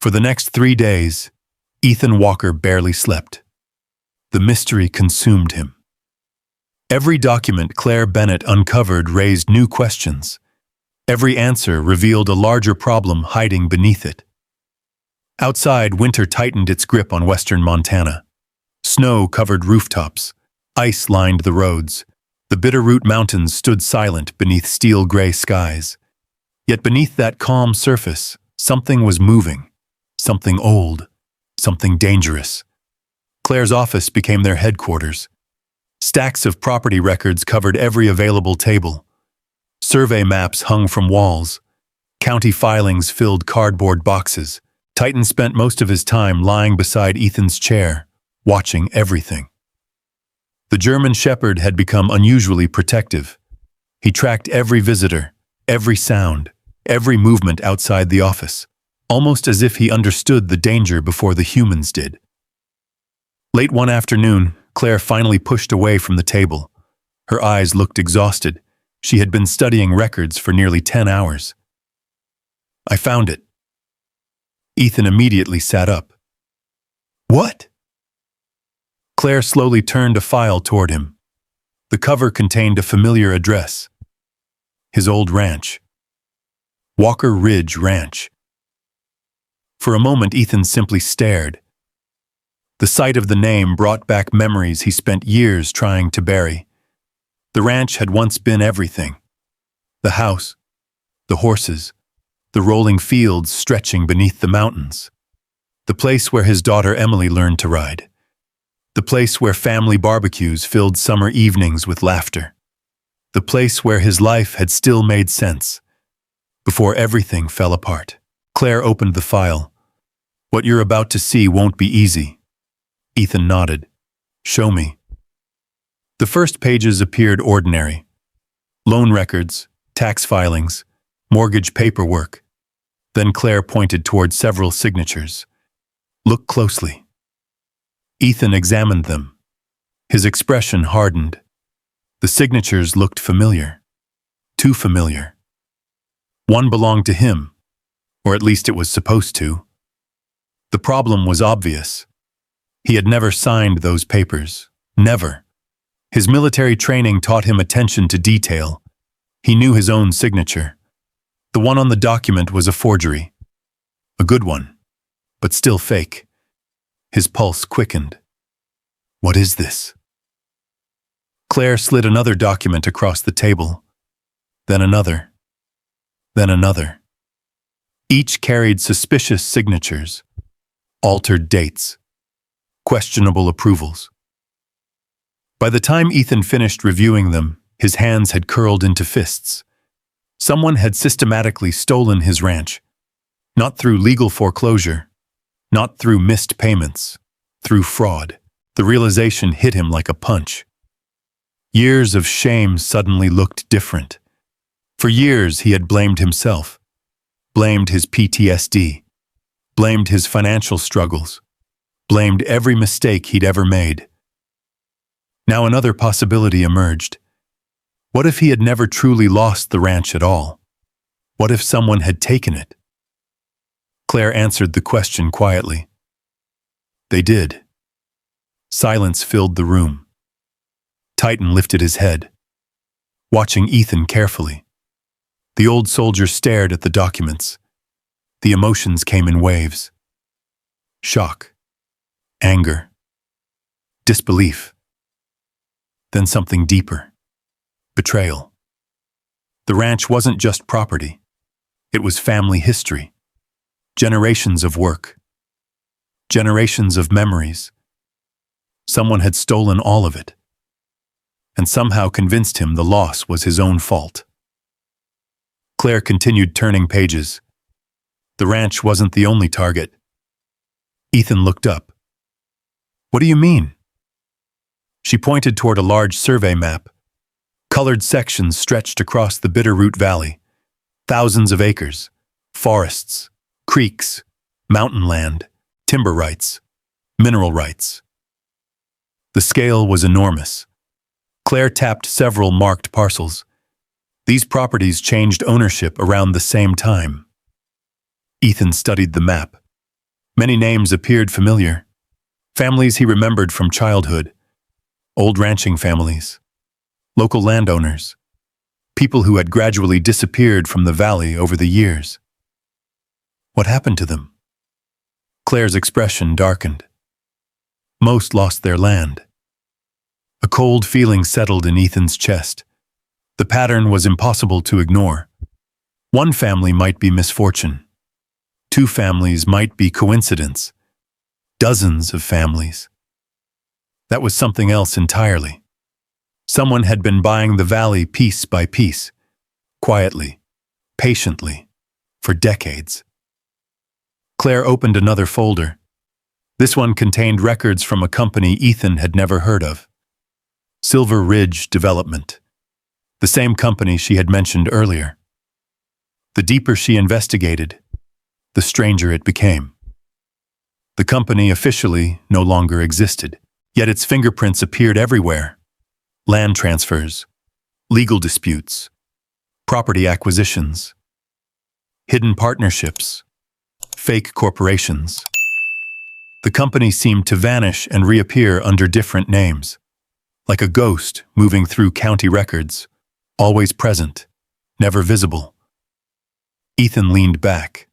For the next 3 days, Ethan Walker barely slept. The mystery consumed him. Every document Claire Bennett uncovered raised new questions. Every answer revealed a larger problem hiding beneath it. Outside, winter tightened its grip on western Montana. Snow covered rooftops. Ice lined the roads. The Bitterroot Mountains stood silent beneath steel-gray skies. Yet beneath that calm surface, something was moving. Something old. Something dangerous. Claire's office became their headquarters. Stacks of property records covered every available table. Survey maps hung from walls. County filings filled cardboard boxes. Titan spent most of his time lying beside Ethan's chair, watching everything. The German Shepherd had become unusually protective. He tracked every visitor, every sound, every movement outside the office, almost as if he understood the danger before the humans did. Late one afternoon, Claire finally pushed away from the table. Her eyes looked exhausted. She had been studying records for nearly 10 hours. "I found it." Ethan immediately sat up. "What?" Claire slowly turned a file toward him. The cover contained a familiar address. His old ranch. Walker Ridge Ranch. For a moment, Ethan simply stared. The sight of the name brought back memories he spent years trying to bury. The ranch had once been everything. The house, the horses, the rolling fields stretching beneath the mountains. The place where his daughter Emily learned to ride. The place where family barbecues filled summer evenings with laughter. The place where his life had still made sense, before everything fell apart. Claire opened the file. What you're about to see won't be easy. Ethan nodded. Show me. The first pages appeared ordinary. Loan records, tax filings, mortgage paperwork. Then Claire pointed toward several signatures. Look closely. Ethan examined them. His expression hardened. The signatures looked familiar. Too familiar. One belonged to him, or at least it was supposed to. The problem was obvious. He had never signed those papers. Never. His military training taught him attention to detail. He knew his own signature. The one on the document was a forgery. A good one, but still fake. His pulse quickened. What is this? Claire slid another document across the table. Then another. Then another. Each carried suspicious signatures, altered dates, questionable approvals. By the time Ethan finished reviewing them, his hands had curled into fists. Someone had systematically stolen his ranch, not through legal foreclosure, not through missed payments, through fraud. The realization hit him like a punch. Years of shame suddenly looked different. For years he had blamed himself, blamed his PTSD, blamed his financial struggles, blamed every mistake he'd ever made. Now another possibility emerged. What if he had never truly lost the ranch at all? What if someone had taken it? Claire answered the question quietly. They did. Silence filled the room. Titan lifted his head, watching Ethan carefully. The old soldier stared at the documents. The emotions came in waves. Shock, anger, disbelief. Then something deeper. Betrayal. The ranch wasn't just property. It was family history. Generations of work. Generations of memories. Someone had stolen all of it, and somehow convinced him the loss was his own fault. Claire continued turning pages. The ranch wasn't the only target. Ethan looked up. What do you mean? She pointed toward a large survey map. Colored sections stretched across the Bitterroot Valley. Thousands of acres, forests, creeks, mountain land, timber rights, mineral rights. The scale was enormous. Claire tapped several marked parcels. These properties changed ownership around the same time. Ethan studied the map. Many names appeared familiar. Families he remembered from childhood. Old ranching families. Local landowners. People who had gradually disappeared from the valley over the years. What happened to them? Claire's expression darkened. Most lost their land. A cold feeling settled in Ethan's chest. The pattern was impossible to ignore. One family might be misfortune. Two families might be coincidence. Dozens of families. That was something else entirely. Someone had been buying the valley piece by piece, quietly, patiently, for decades. Claire opened another folder. This one contained records from a company Ethan had never heard of. Silver Ridge Development. The same company she had mentioned earlier. The deeper she investigated, the stranger it became. The company officially no longer existed, yet its fingerprints appeared everywhere. Land transfers, legal disputes, property acquisitions, hidden partnerships, fake corporations. The company seemed to vanish and reappear under different names, like a ghost moving through county records, always present, never visible. Ethan leaned back.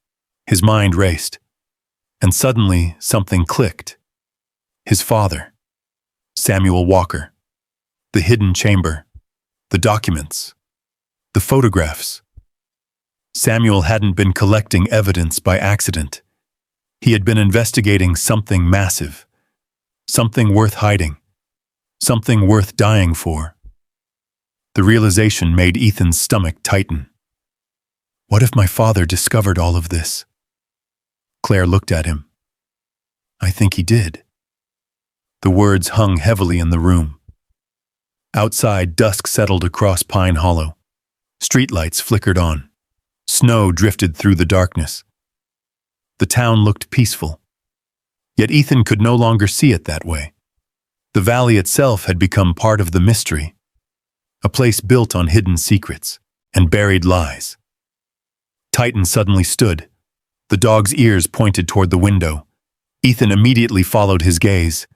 His mind raced. And suddenly, something clicked. His father, Samuel Walker, the hidden chamber, the documents, the photographs. Samuel hadn't been collecting evidence by accident. He had been investigating something massive, something worth hiding, something worth dying for. The realization made Ethan's stomach tighten. What if my father discovered all of this? Claire looked at him. I think he did. The words hung heavily in the room. Outside, dusk settled across Pine Hollow. Streetlights flickered on. Snow drifted through the darkness. The town looked peaceful. Yet Ethan could no longer see it that way. The valley itself had become part of the mystery, a place built on hidden secrets and buried lies. Titan suddenly stood. The dog's ears pointed toward the window. Ethan immediately followed his gaze.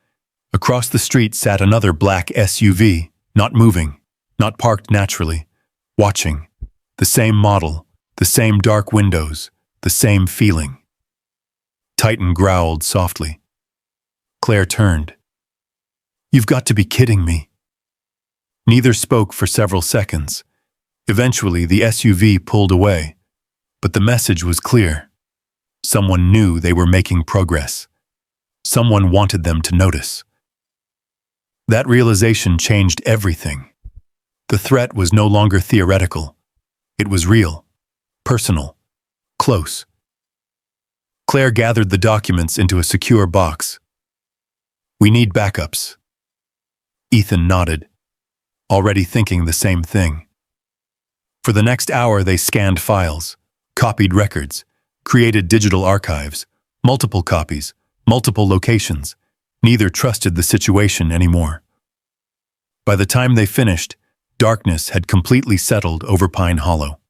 Across the street sat another black SUV, not moving, not parked naturally, watching. The same model, the same dark windows, the same feeling. Titan growled softly. Claire turned. You've got to be kidding me. Neither spoke for several seconds. Eventually, the SUV pulled away, but the message was clear. Someone knew they were making progress. Someone wanted them to notice. That realization changed everything. The threat was no longer theoretical. It was real, personal, close. Claire gathered the documents into a secure box. We need backups. Ethan nodded, already thinking the same thing. For the next hour, they scanned files, copied records, created digital archives, multiple copies, multiple locations. Neither trusted the situation anymore. By the time they finished, darkness had completely settled over Pine Hollow.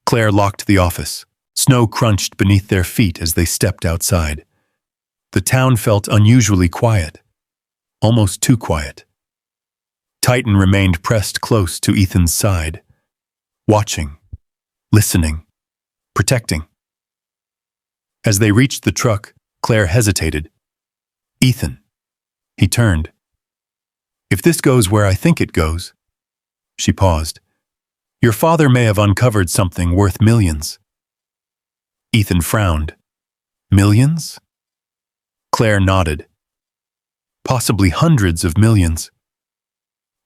Claire locked the office. Snow crunched beneath their feet as they stepped outside. The town felt unusually quiet, almost too quiet. Titan remained pressed close to Ethan's side, watching, listening, protecting. As they reached the truck, Claire hesitated. Ethan. He turned. If this goes where I think it goes. She paused. Your father may have uncovered something worth millions. Ethan frowned. Millions? Claire nodded. Possibly hundreds of millions.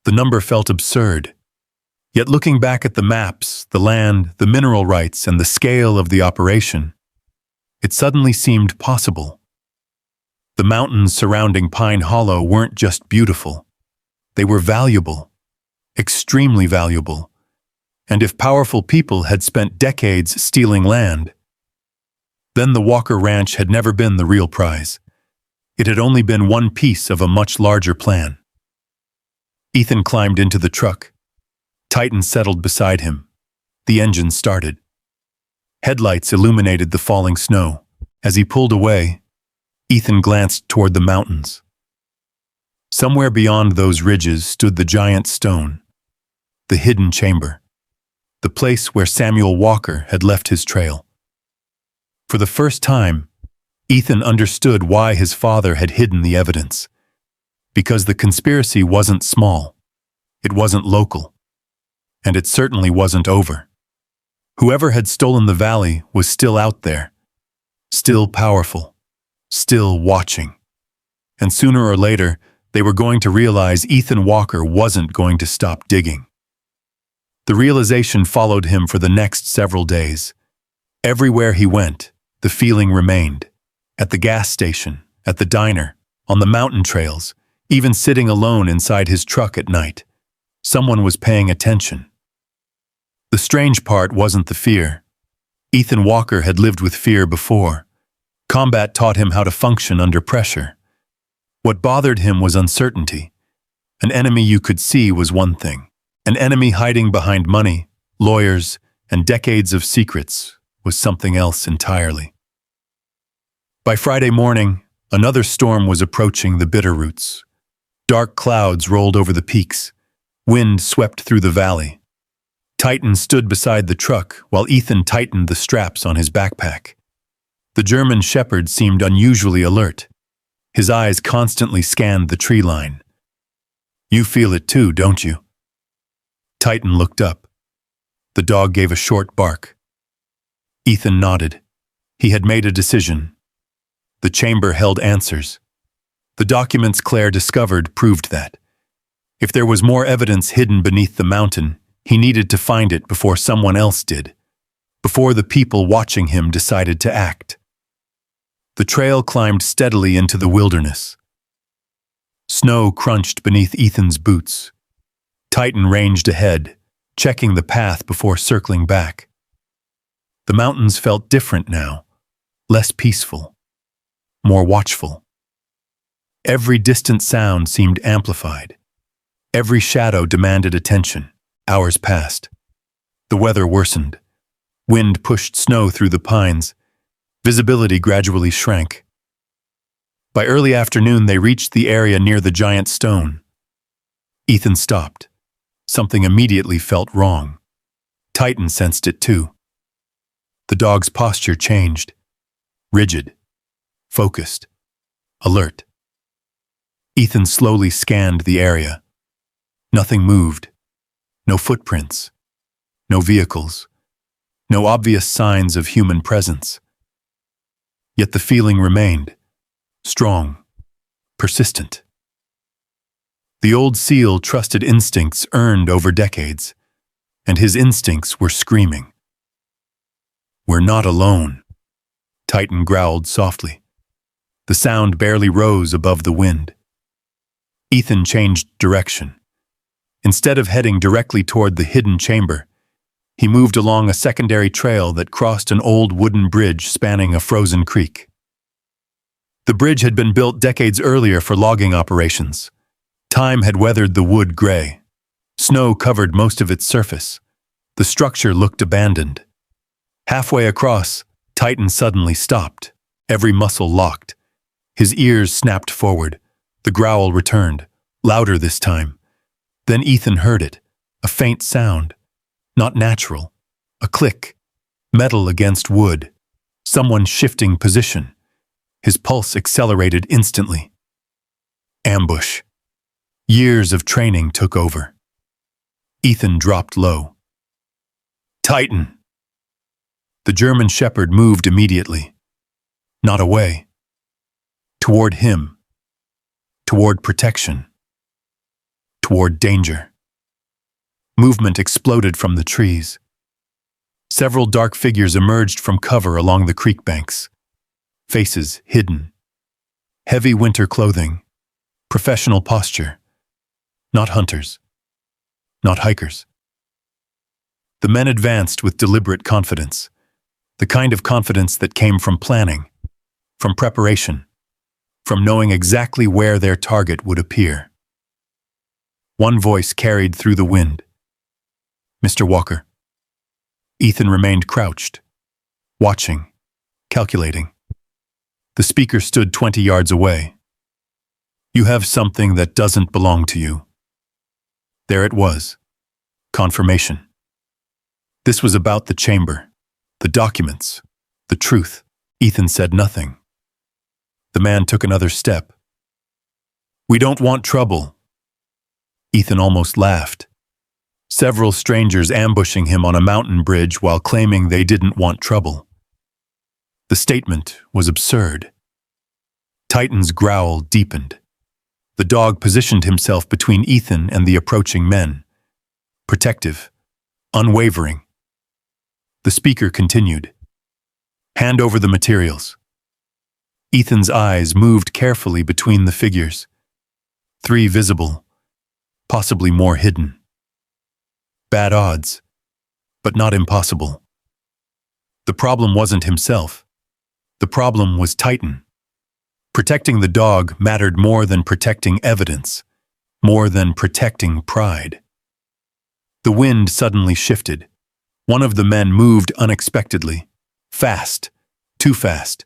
The number felt absurd. Yet looking back at the maps, the land, the mineral rights, and the scale of the operation, it suddenly seemed possible. The mountains surrounding Pine Hollow weren't just beautiful. They were valuable, extremely valuable. And if powerful people had spent decades stealing land, then the Walker Ranch had never been the real prize. It had only been one piece of a much larger plan. Ethan climbed into the truck. Titan settled beside him. The engine started. Headlights illuminated the falling snow. As he pulled away, Ethan glanced toward the mountains. Somewhere beyond those ridges stood the giant stone, the hidden chamber, the place where Samuel Walker had left his trail. For the first time, Ethan understood why his father had hidden the evidence. Because the conspiracy wasn't small, it wasn't local, and it certainly wasn't over. Whoever had stolen the valley was still out there, still powerful, still watching. And sooner or later, they were going to realize Ethan Walker wasn't going to stop digging. The realization followed him for the next several days. Everywhere he went, the feeling remained. At the gas station, at the diner, on the mountain trails, even sitting alone inside his truck at night. Someone was paying attention. The strange part wasn't the fear. Ethan Walker had lived with fear before. Combat taught him how to function under pressure. What bothered him was uncertainty. An enemy you could see was one thing. An enemy hiding behind money, lawyers, and decades of secrets was something else entirely. By Friday morning, another storm was approaching the Bitterroots. Dark clouds rolled over the peaks. Wind swept through the valley. Titan stood beside the truck while Ethan tightened the straps on his backpack. The German shepherd seemed unusually alert. His eyes constantly scanned the tree line. "You feel it too, don't you?" Titan looked up. The dog gave a short bark. Ethan nodded. He had made a decision. The chamber held answers. The documents Claire discovered proved that. If there was more evidence hidden beneath the mountain, he needed to find it before someone else did, before the people watching him decided to act. The trail climbed steadily into the wilderness. Snow crunched beneath Ethan's boots. Titan ranged ahead, checking the path before circling back. The mountains felt different now, less peaceful, more watchful. Every distant sound seemed amplified. Every shadow demanded attention. Hours passed. The weather worsened. Wind pushed snow through the pines. Visibility gradually shrank. By early afternoon, they reached the area near the giant stone. Ethan stopped. Something immediately felt wrong. Titan sensed it too. The dog's posture changed. Rigid, focused, alert. Ethan slowly scanned the area. Nothing moved. No footprints. No vehicles. No obvious signs of human presence. Yet the feeling remained. Strong. Persistent. The old seal trusted instincts earned over decades, and his instincts were screaming. "We're not alone," Titan growled softly. The sound barely rose above the wind. Ethan changed direction. Instead of heading directly toward the hidden chamber, he moved along a secondary trail that crossed an old wooden bridge spanning a frozen creek. The bridge had been built decades earlier for logging operations. Time had weathered the wood gray. Snow covered most of its surface. The structure looked abandoned. Halfway across, Titan suddenly stopped, every muscle locked. His ears snapped forward. The growl returned, louder this time. Then Ethan heard it, a faint sound. Not natural. A click. Metal against wood. Someone shifting position. His pulse accelerated instantly. Ambush. Years of training took over. Ethan dropped low. "Titan!" The German shepherd moved immediately. Not away. Toward him. Toward protection. Toward danger. Movement exploded from the trees. Several dark figures emerged from cover along the creek banks. Faces hidden. Heavy winter clothing. Professional posture. Not hunters. Not hikers. The men advanced with deliberate confidence. The kind of confidence that came from planning, from preparation, from knowing exactly where their target would appear. One voice carried through the wind. "Mr. Walker." Ethan remained crouched, watching, calculating. The speaker stood 20 yards away. "You have something that doesn't belong to you." There it was. Confirmation. This was about the chamber, the documents, the truth. Ethan said nothing. The man took another step. "We don't want trouble." Ethan almost laughed. Several strangers ambushing him on a mountain bridge while claiming they didn't want trouble. The statement was absurd. Titan's growl deepened. The dog positioned himself between Ethan and the approaching men. Protective, unwavering. The speaker continued. "Hand over the materials." Ethan's eyes moved carefully between the figures. 3 visible, possibly more hidden. Bad odds, but not impossible. The problem wasn't himself. The problem was Titan. Protecting the dog mattered more than protecting evidence, more than protecting pride. The wind suddenly shifted. One of the men moved unexpectedly. Fast. Too fast.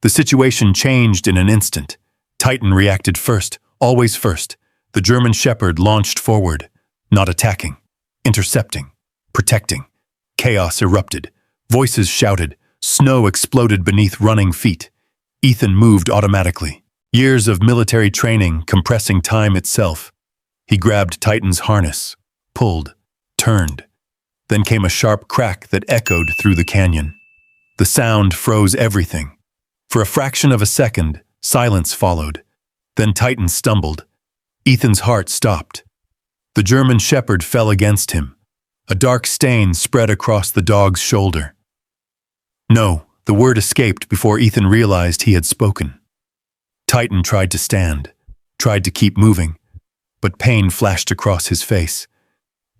The situation changed in an instant. Titan reacted first, always first. The German shepherd launched forward, not attacking, intercepting. protecting. Chaos erupted. Voices shouted. Snow exploded beneath running feet. Ethan moved automatically. Years of military training compressing time itself. He grabbed Titan's harness, pulled, turned. Then came a sharp crack that echoed through the canyon. The sound froze everything. For a fraction of a second, silence followed. Then Titan stumbled. Ethan's heart stopped. The German shepherd fell against him. A dark stain spread across the dog's shoulder. No, the word escaped before Ethan realized he had spoken. Titan tried to stand, tried to keep moving, but pain flashed across his face.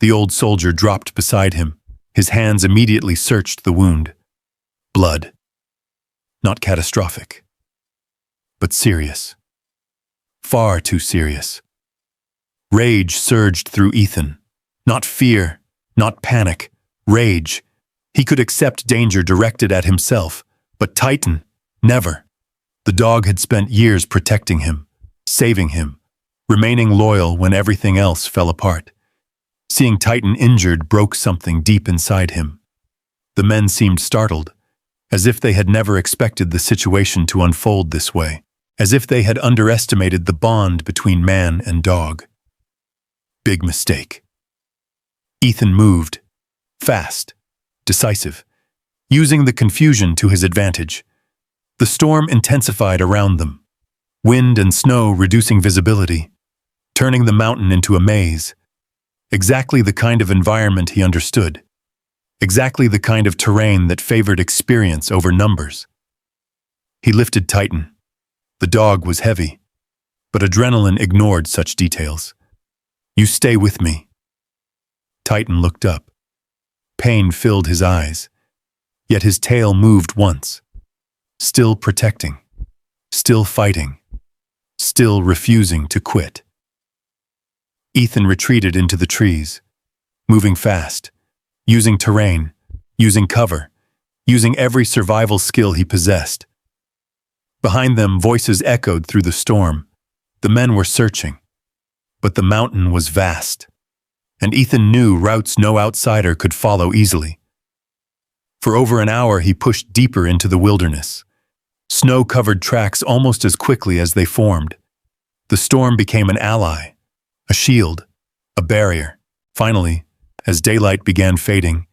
The old soldier dropped beside him. His hands immediately searched the wound. Blood. Not catastrophic, but serious. Far too serious. Rage surged through Ethan. Not fear, not panic, rage. He could accept danger directed at himself, but Titan, never. The dog had spent years protecting him, saving him, remaining loyal when everything else fell apart. Seeing Titan injured broke something deep inside him. The men seemed startled, as if they had never expected the situation to unfold this way, as if they had underestimated the bond between man and dog. Big mistake. Ethan moved, fast, decisive, using the confusion to his advantage. The storm intensified around them, wind and snow reducing visibility, turning the mountain into a maze. Exactly the kind of environment he understood. Exactly the kind of terrain that favored experience over numbers. He lifted Titan. The dog was heavy, but adrenaline ignored such details. "You stay with me." Titan looked up. Pain filled his eyes, yet his tail moved once. Still protecting, still fighting, still refusing to quit. Ethan retreated into the trees, moving fast, using terrain, using cover, using every survival skill he possessed. Behind them, voices echoed through the storm. The men were searching, but the mountain was vast, and Ethan knew routes no outsider could follow easily. For over an hour, he pushed deeper into the wilderness. Snow covered tracks almost as quickly as they formed. The storm became an ally, a shield, a barrier. Finally, as daylight began fading,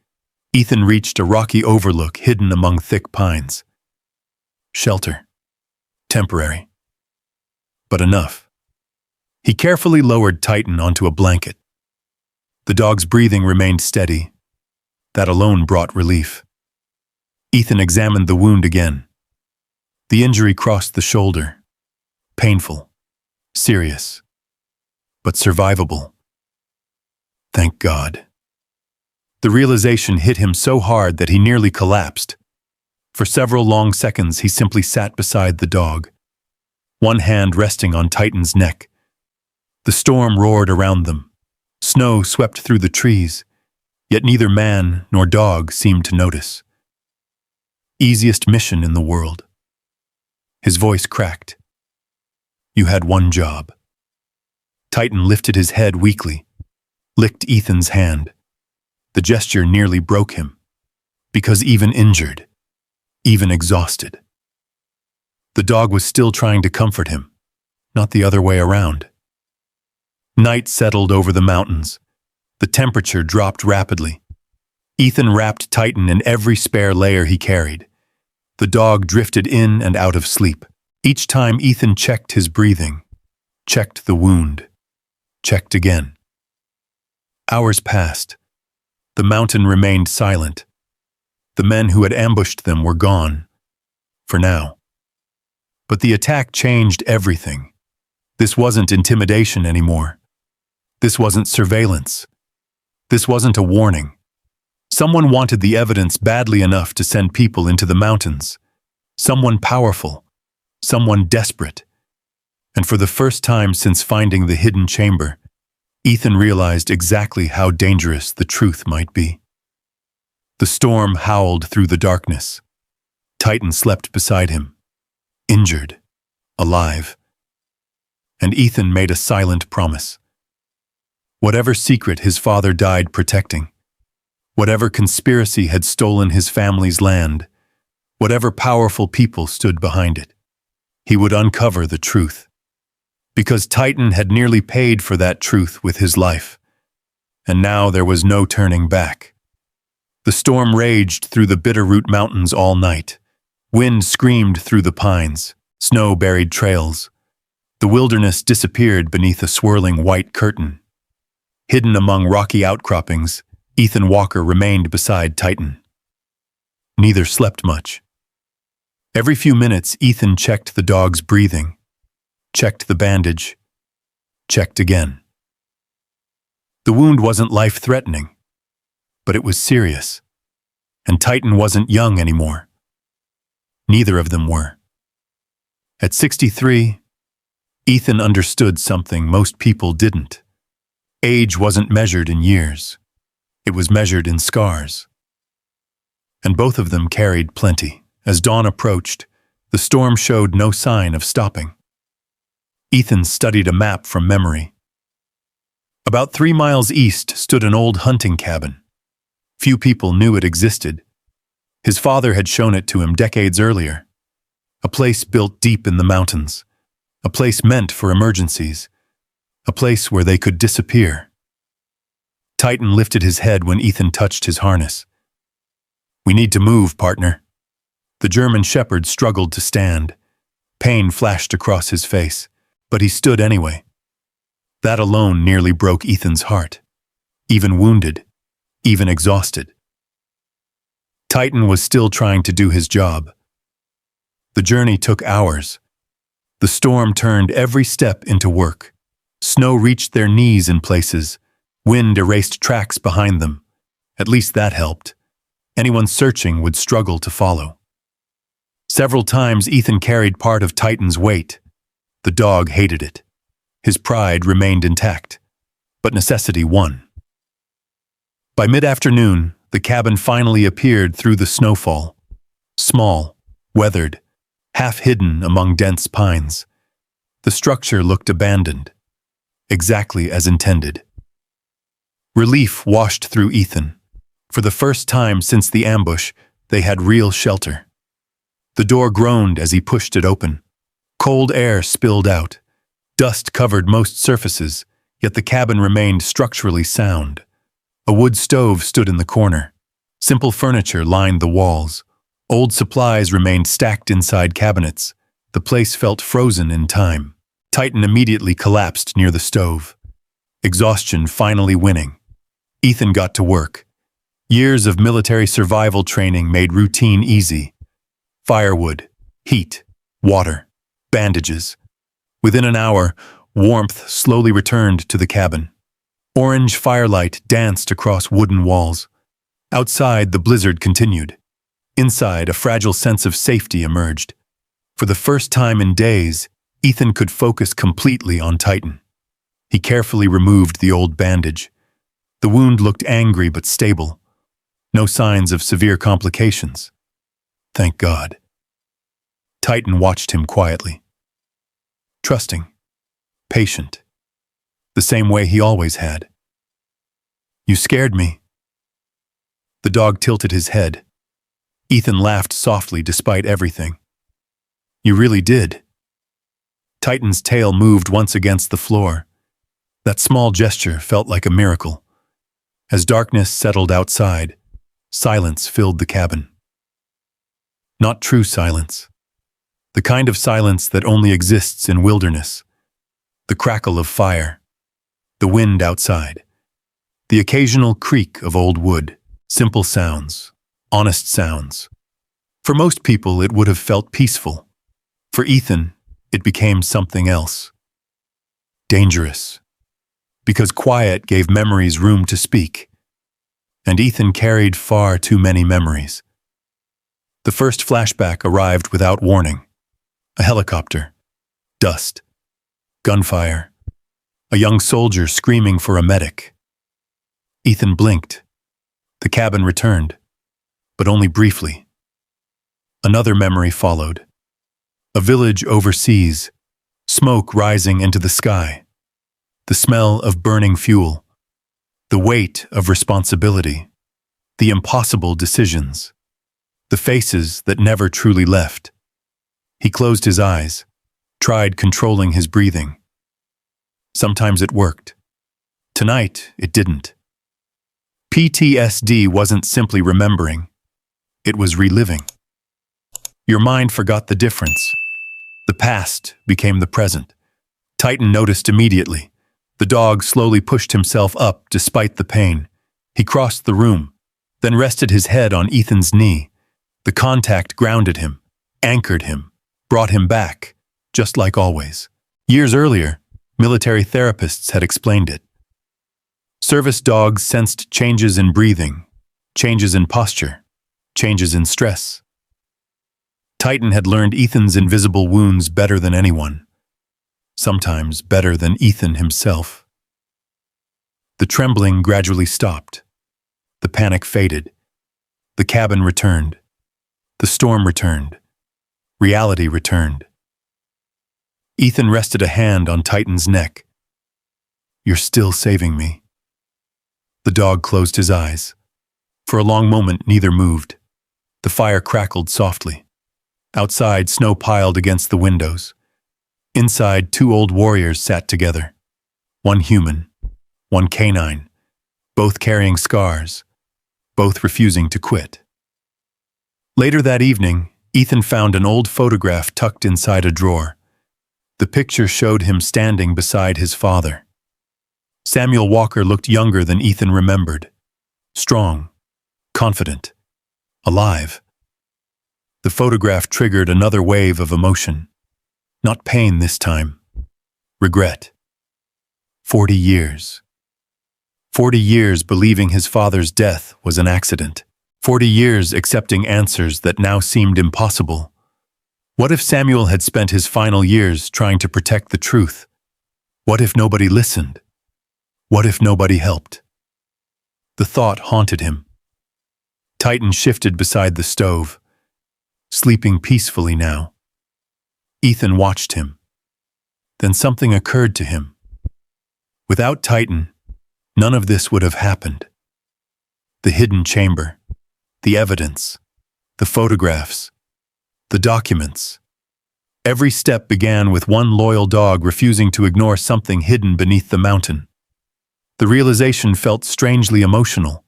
Ethan reached a rocky overlook hidden among thick pines. Shelter. Temporary. But enough. He carefully lowered Titan onto a blanket. The dog's breathing remained steady. That alone brought relief. Ethan examined the wound again. The injury crossed the shoulder. Painful. Serious. But survivable. Thank God. The realization hit him so hard that he nearly collapsed. For several long seconds, he simply sat beside the dog, one hand resting on Titan's neck. The storm roared around them. Snow swept through the trees, yet neither man nor dog seemed to notice. Easiest mission in the world. His voice cracked. You had one job. Titan lifted his head weakly, licked Ethan's hand. The gesture nearly broke him, because even injured, even exhausted, the dog was still trying to comfort him, not the other way around. Night settled over the mountains. The temperature dropped rapidly. Ethan wrapped Titan in every spare layer he carried. The dog drifted in and out of sleep. Each time Ethan checked his breathing, checked the wound, checked again. Hours passed. The mountain remained silent. The men who had ambushed them were gone, for now. But the attack changed everything. This wasn't intimidation anymore. This wasn't surveillance. This wasn't a warning. Someone wanted the evidence badly enough to send people into the mountains. Someone powerful. Someone desperate. And for the first time since finding the hidden chamber, Ethan realized exactly how dangerous the truth might be. The storm howled through the darkness. Titan slept beside him, injured, alive. And Ethan made a silent promise. Whatever secret his father died protecting, Whatever conspiracy had stolen his family's land, whatever powerful people stood behind it, he would uncover the truth. Because Titan had nearly paid for that truth with his life, and now there was no turning back. The storm raged through the Bitterroot Mountains all night. Wind screamed through the pines, snow buried trails. The wilderness disappeared beneath a swirling white curtain. Hidden among rocky outcroppings, Ethan Walker remained beside Titan. Neither slept much. Every few minutes, Ethan checked the dog's breathing, checked the bandage, checked again. The wound wasn't life-threatening, but it was serious, and Titan wasn't young anymore. Neither of them were. At 63, Ethan understood something most people didn't. Age wasn't measured in years. It was measured in scars. And both of them carried plenty. As dawn approached, the storm showed no sign of stopping. Ethan studied a map from memory. About 3 miles east stood an old hunting cabin. Few people knew it existed. His father had shown it to him decades earlier. A place built deep in the mountains. A place meant for emergencies. A place where they could disappear. Titan lifted his head when Ethan touched his harness. "We need to move, partner." The German shepherd struggled to stand. Pain flashed across his face, but he stood anyway. That alone nearly broke Ethan's heart. Even wounded, even exhausted. Titan was still trying to do his job. The journey took hours. The storm turned every step into work. Snow reached their knees in places. Wind erased tracks behind them. At least that helped. Anyone searching would struggle to follow. Several times Ethan carried part of Titan's weight. The dog hated it. His pride remained intact, but necessity won. By mid-afternoon, the cabin finally appeared through the snowfall. Small, weathered, half hidden among dense pines. The structure looked abandoned, exactly as intended. Relief washed through Ethan. For the first time since the ambush, they had real shelter. The door groaned as he pushed it open. Cold air spilled out. Dust covered most surfaces, yet the cabin remained structurally sound. A wood stove stood in the corner. Simple furniture lined the walls. Old supplies remained stacked inside cabinets. The place felt frozen in time. Titan immediately collapsed near the stove. Exhaustion finally winning. Ethan got to work. Years of military survival training made routine easy. Firewood, heat, water, bandages. Within an hour, warmth slowly returned to the cabin. Orange firelight danced across wooden walls. Outside, the blizzard continued. Inside, a fragile sense of safety emerged. For the first time in days, Ethan could focus completely on Titan. He carefully removed the old bandage. The wound looked angry but stable. No signs of severe complications. Thank God. Titan watched him quietly. Trusting. Patient. The same way he always had. "You scared me." The dog tilted his head. Ethan laughed softly despite everything. "You really did." Titan's tail moved once against the floor. That small gesture felt like a miracle. As darkness settled outside, silence filled the cabin. Not true silence. The kind of silence that only exists in wilderness. The crackle of fire. The wind outside. The occasional creak of old wood. Simple sounds. Honest sounds. For most people, it would have felt peaceful. For Ethan, it became something else. Dangerous. Because quiet gave memories room to speak. And Ethan carried far too many memories. The first flashback arrived without warning. A helicopter. Dust. Gunfire. A young soldier screaming for a medic. Ethan blinked. The cabin returned, but only briefly. Another memory followed. A village overseas, smoke rising into the sky, the smell of burning fuel, the weight of responsibility. the impossible decisions, the faces that never truly left. He closed his eyes, tried controlling his breathing. Sometimes it worked. Tonight, it didn't. PTSD wasn't simply remembering. It was reliving. Your mind forgot the difference. The past became the present. Titan noticed immediately. The dog slowly pushed himself up despite the pain. He crossed the room, then rested his head on Ethan's knee. The contact grounded him, anchored him, brought him back, just like always. Years earlier, military therapists had explained it. Service dogs sensed changes in breathing, changes in posture, changes in stress. Titan had learned Ethan's invisible wounds better than anyone, sometimes better than Ethan himself. The trembling gradually stopped. The panic faded. The cabin returned. The storm returned. Reality returned. Ethan rested a hand on Titan's neck. "You're still saving me." The dog closed his eyes. For a long moment, neither moved. The fire crackled softly. Outside, snow piled against the windows. Inside, two old warriors sat together. One human, one canine, both carrying scars, both refusing to quit. Later that evening, Ethan found an old photograph tucked inside a drawer. The picture showed him standing beside his father. Samuel Walker looked younger than Ethan remembered. Strong, confident, alive. The photograph triggered another wave of emotion. Not pain this time. Regret. 40 years. 40 years believing his father's death was an accident. 40 years accepting answers that now seemed impossible. What if Samuel had spent his final years trying to protect the truth? What if nobody listened? What if nobody helped? The thought haunted him. Titan shifted beside the stove, sleeping peacefully now. Ethan watched him. Then something occurred to him. Without Titan, none of this would have happened. The hidden chamber, the evidence, the photographs, the documents. Every step began with one loyal dog refusing to ignore something hidden beneath the mountain. The realization felt strangely emotional.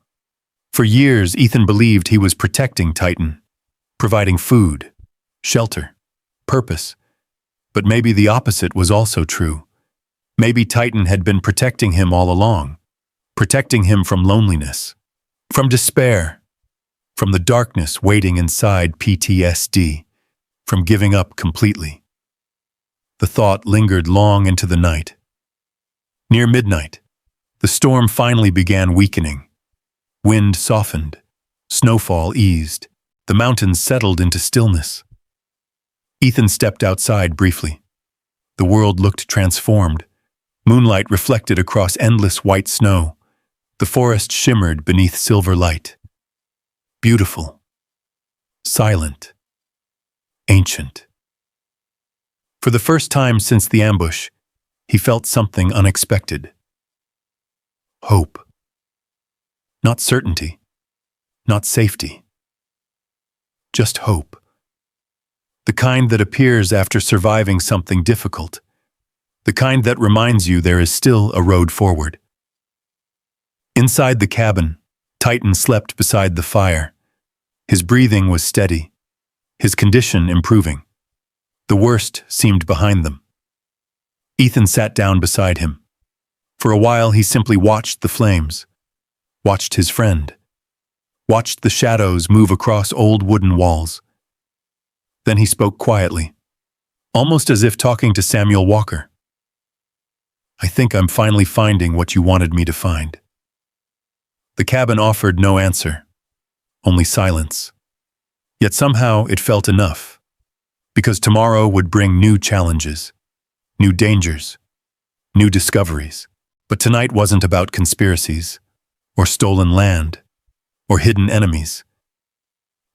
For years, Ethan believed he was protecting Titan, providing food, shelter, purpose. But maybe the opposite was also true. Maybe Titan had been protecting him all along, protecting him from loneliness, from despair, from the darkness waiting inside PTSD, from giving up completely. The thought lingered long into the night. Near midnight, the storm finally began weakening. Wind softened, snowfall eased, the mountains settled into stillness. Ethan stepped outside briefly. The world looked transformed. Moonlight reflected across endless white snow. The forest shimmered beneath silver light. Beautiful, silent, ancient. For the first time since the ambush, he felt something unexpected. Hope. Not certainty, not safety. Just hope. The kind that appears after surviving something difficult. The kind that reminds you there is still a road forward. Inside the cabin, Titan slept beside the fire. His breathing was steady, his condition improving. The worst seemed behind them. Ethan sat down beside him. For a while he simply watched the flames, watched his friend, watched the shadows move across old wooden walls. Then he spoke quietly, almost as if talking to Samuel Walker. "I think I'm finally finding what you wanted me to find." The cabin offered no answer, only silence. Yet somehow it felt enough, because tomorrow would bring new challenges, new dangers, new discoveries. But tonight wasn't about conspiracies, or stolen land, or hidden enemies.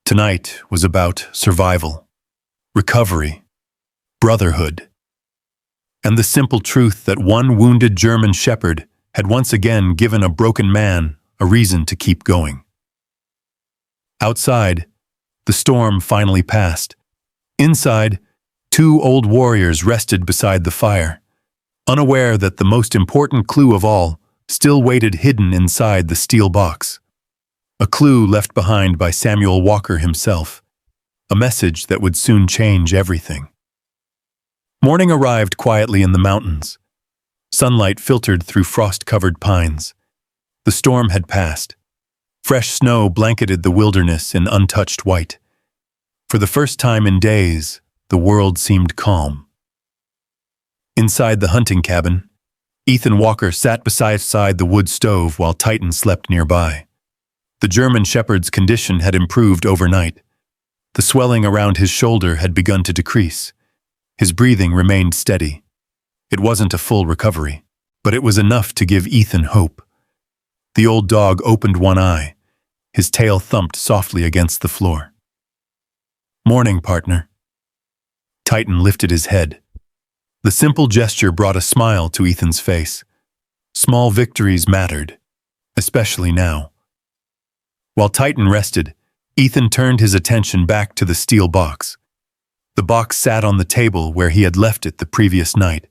Tonight was about survival, recovery, brotherhood, and the simple truth that one wounded German shepherd had once again given a broken man a reason to keep going. Outside, the storm finally passed. Inside, two old warriors rested beside the fire, unaware that the most important clue of all still waited hidden inside the steel box. A clue left behind by Samuel Walker himself, a message that would soon change everything. Morning arrived quietly in the mountains. Sunlight filtered through frost-covered pines. The storm had passed. Fresh snow blanketed the wilderness in untouched white. For the first time in days, the world seemed calm. Inside the hunting cabin, Ethan Walker sat beside the wood stove while Titan slept nearby. The German shepherd's condition had improved overnight. The swelling around his shoulder had begun to decrease. His breathing remained steady. It wasn't a full recovery, but it was enough to give Ethan hope. The old dog opened one eye. His tail thumped softly against the floor. "Morning, partner." Titan lifted his head. The simple gesture brought a smile to Ethan's face. Small victories mattered, especially now. While Titan rested, Ethan turned his attention back to the steel box. The box sat on the table where he had left it the previous night.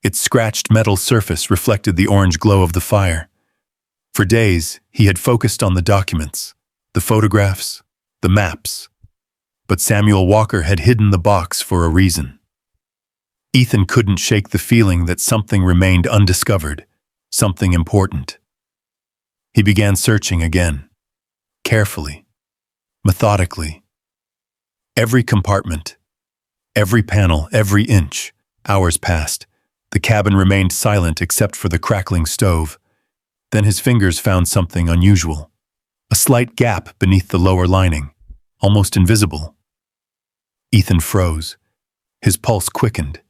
Its scratched metal surface reflected the orange glow of the fire. For days, he had focused on the documents, the photographs, the maps. But Samuel Walker had hidden the box for a reason. Ethan couldn't shake the feeling that something remained undiscovered, something important. He began searching again, carefully, methodically. Every compartment, every panel, every inch. Hours passed. The cabin remained silent except for the crackling stove. Then his fingers found something unusual. A slight gap beneath the lower lining, almost invisible. Ethan froze. His pulse quickened.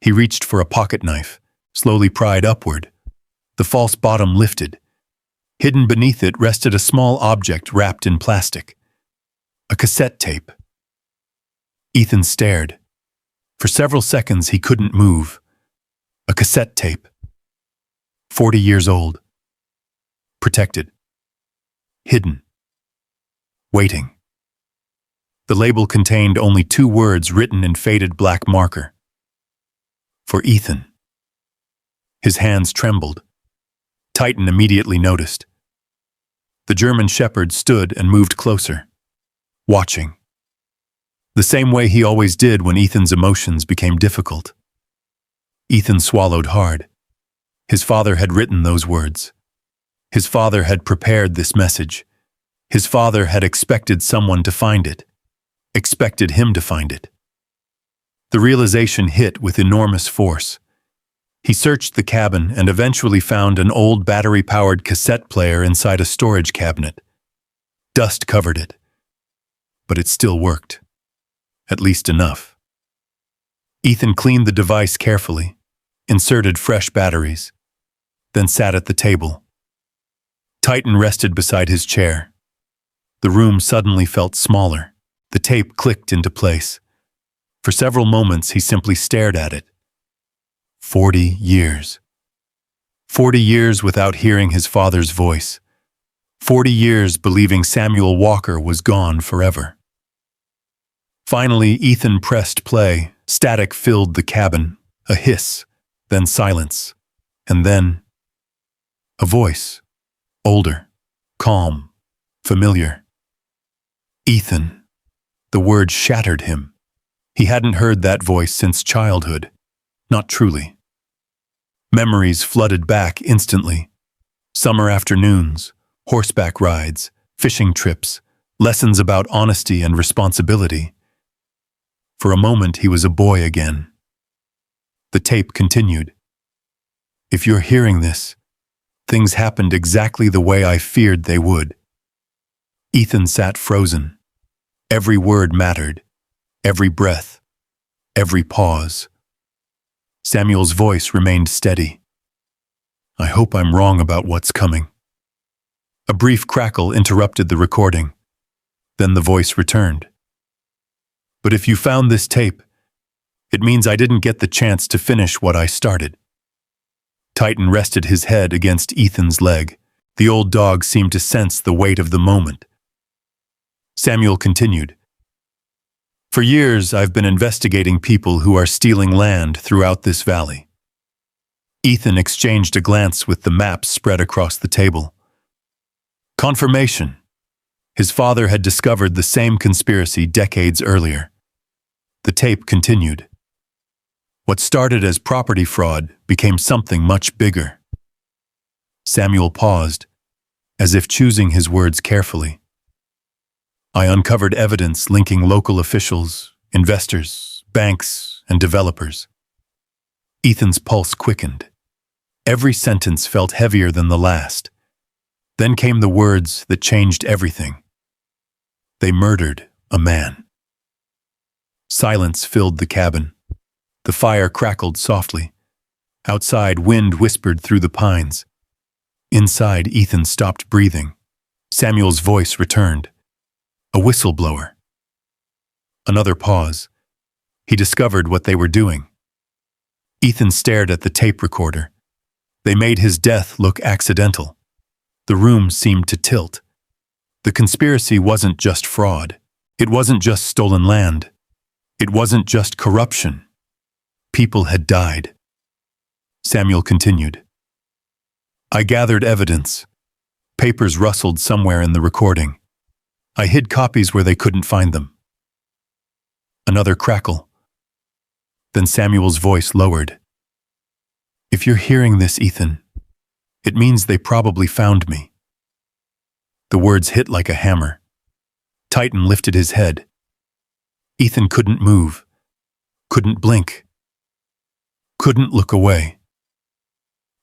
He reached for a pocket knife, slowly pried upward. The false bottom lifted. Hidden beneath it rested a small object wrapped in plastic. A cassette tape. Ethan stared. For several seconds he couldn't move. A cassette tape. 40 years old. Protected. Hidden. Waiting. The label contained only 2 words written in faded black marker. For Ethan. His hands trembled. Titan immediately noticed. The German shepherd stood and moved closer, watching. The same way he always did when Ethan's emotions became difficult. Ethan swallowed hard. His father had written those words. His father had prepared this message. His father had expected someone to find it, expected him to find it. The realization hit with enormous force. He searched the cabin and eventually found an old battery-powered cassette player inside a storage cabinet. Dust covered it, but it still worked. At least enough. Ethan cleaned the device carefully, inserted fresh batteries, then sat at the table. Titan rested beside his chair. The room suddenly felt smaller. The tape clicked into place. For several moments, he simply stared at it. 40 years. 40 years without hearing his father's voice. 40 years believing Samuel Walker was gone forever. Finally, Ethan pressed play. Static filled the cabin. A hiss, then silence, and then a voice. Older, calm, familiar. Ethan. The word shattered him. He hadn't heard that voice since childhood. Not truly. Memories flooded back instantly. Summer afternoons, horseback rides, fishing trips, lessons about honesty and responsibility. For a moment, he was a boy again. The tape continued. If you're hearing this, things happened exactly the way I feared they would. Ethan sat frozen. Every word mattered. Every breath. Every pause. Samuel's voice remained steady. I hope I'm wrong about what's coming. A brief crackle interrupted the recording. Then the voice returned. But if you found this tape, it means I didn't get the chance to finish what I started. Titan rested his head against Ethan's leg. The old dog seemed to sense the weight of the moment. Samuel continued. For years, I've been investigating people who are stealing land throughout this valley. Ethan exchanged a glance with the maps spread across the table. Confirmation. His father had discovered the same conspiracy decades earlier. The tape continued. What started as property fraud became something much bigger. Samuel paused, as if choosing his words carefully. I uncovered evidence linking local officials, investors, banks, and developers. Ethan's pulse quickened. Every sentence felt heavier than the last. Then came the words that changed everything. They murdered a man. Silence filled the cabin. The fire crackled softly. Outside, wind whispered through the pines. Inside, Ethan stopped breathing. Samuel's voice returned. A whistleblower. Another pause. He discovered what they were doing. Ethan stared at the tape recorder. They made his death look accidental. The room seemed to tilt. The conspiracy wasn't just fraud. It wasn't just stolen land. It wasn't just corruption. People had died. Samuel continued. I gathered evidence. Papers rustled somewhere in the recording. I hid copies where they couldn't find them. Another crackle. Then Samuel's voice lowered. If you're hearing this, Ethan, it means they probably found me. The words hit like a hammer. Titan lifted his head. Ethan couldn't move, couldn't blink, couldn't look away.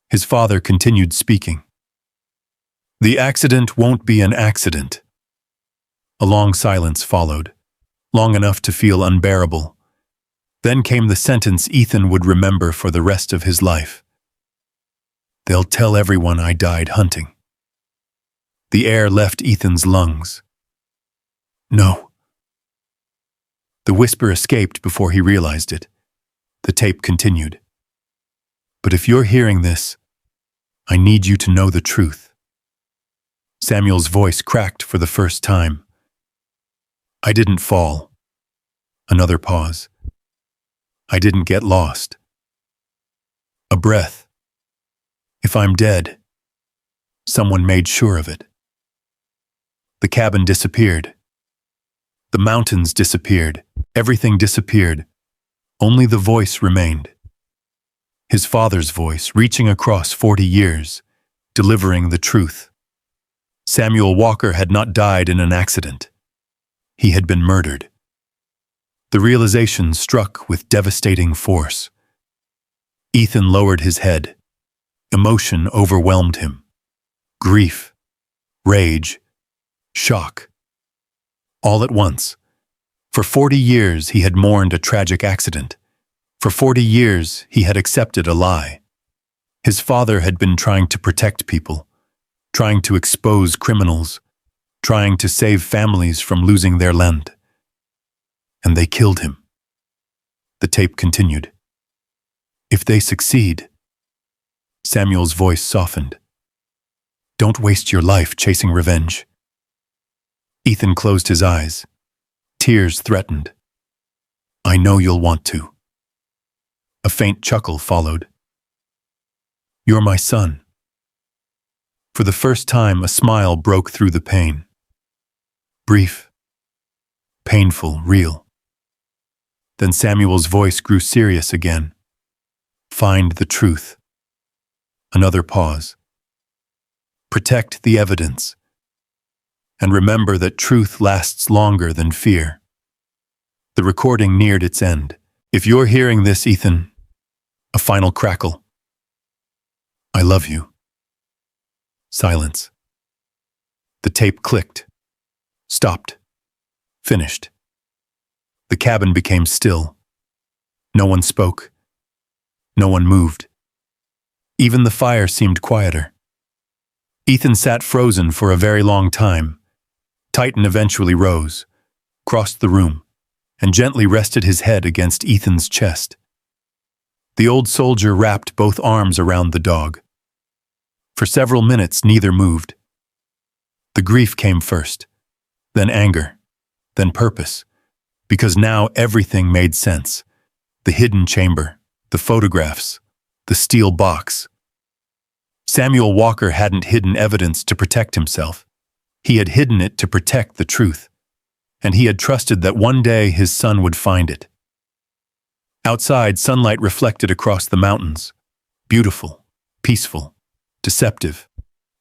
His father continued speaking. The accident won't be an accident. A long silence followed, long enough to feel unbearable. Then came the sentence Ethan would remember for the rest of his life. They'll tell everyone I died hunting. The air left Ethan's lungs. No. The whisper escaped before he realized it. The tape continued. But if you're hearing this, I need you to know the truth. Samuel's voice cracked for the first time. I didn't fall. Another pause. I didn't get lost. A breath. If I'm dead, someone made sure of it. The cabin disappeared. The mountains disappeared. Everything disappeared. Only the voice remained. His father's voice, reaching across 40 years, delivering the truth. Samuel Walker had not died in an accident. He had been murdered. The realization struck with devastating force. Ethan lowered his head. Emotion overwhelmed him. Grief, rage, shock. All at once. For 40 years he had mourned a tragic accident. For 40 years he had accepted a lie. His father had been trying to protect people, trying to expose criminals, trying to save families from losing their land. And they killed him. The tape continued. If they succeed, Samuel's voice softened. Don't waste your life chasing revenge. Ethan closed his eyes. Tears threatened. I know you'll want to. A faint chuckle followed. You're my son. For the first time, a smile broke through the pain. Brief, painful, real. Then Samuel's voice grew serious again. Find the truth. Another pause. Protect the evidence. And remember that truth lasts longer than fear. The recording neared its end. If you're hearing this, Ethan, a final crackle. I love you. Silence. The tape clicked. Stopped. Finished. The cabin became still. No one spoke. No one moved. Even the fire seemed quieter. Ethan sat frozen for a very long time. Titan eventually rose, crossed the room, and gently rested his head against Ethan's chest. The old soldier wrapped both arms around the dog. For several minutes, neither moved. The grief came first, then anger, then purpose, because now everything made sense. The hidden chamber, the photographs, the steel box. Samuel Walker hadn't hidden evidence to protect himself. He had hidden it to protect the truth, and he had trusted that one day his son would find it. Outside, sunlight reflected across the mountains. Beautiful, peaceful, deceptive,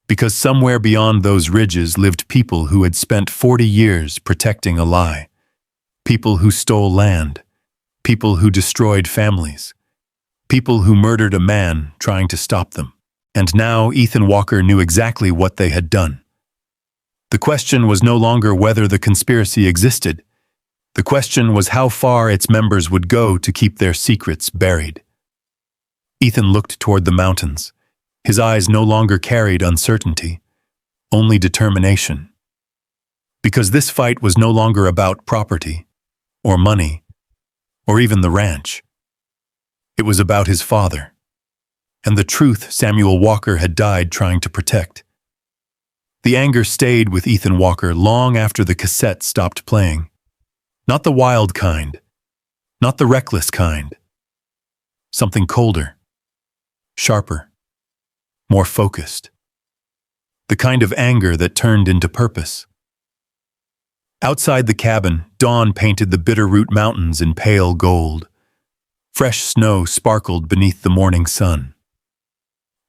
because somewhere beyond those ridges lived people who had spent 40 years protecting a lie. People who stole land, people who destroyed families, people who murdered a man trying to stop them. And now Ethan Walker knew exactly what they had done. The question was no longer whether the conspiracy existed. The question was how far its members would go to keep their secrets buried. Ethan looked toward the mountains. His eyes no longer carried uncertainty, only determination. Because this fight was no longer about property, or money, or even the ranch. It was about his father, and the truth Samuel Walker had died trying to protect. The anger stayed with Ethan Walker long after the cassette stopped playing. Not the wild kind, not the reckless kind. Something colder, sharper, more focused. The kind of anger that turned into purpose. Outside the cabin, dawn painted the Bitterroot Mountains in pale gold. Fresh snow sparkled beneath the morning sun.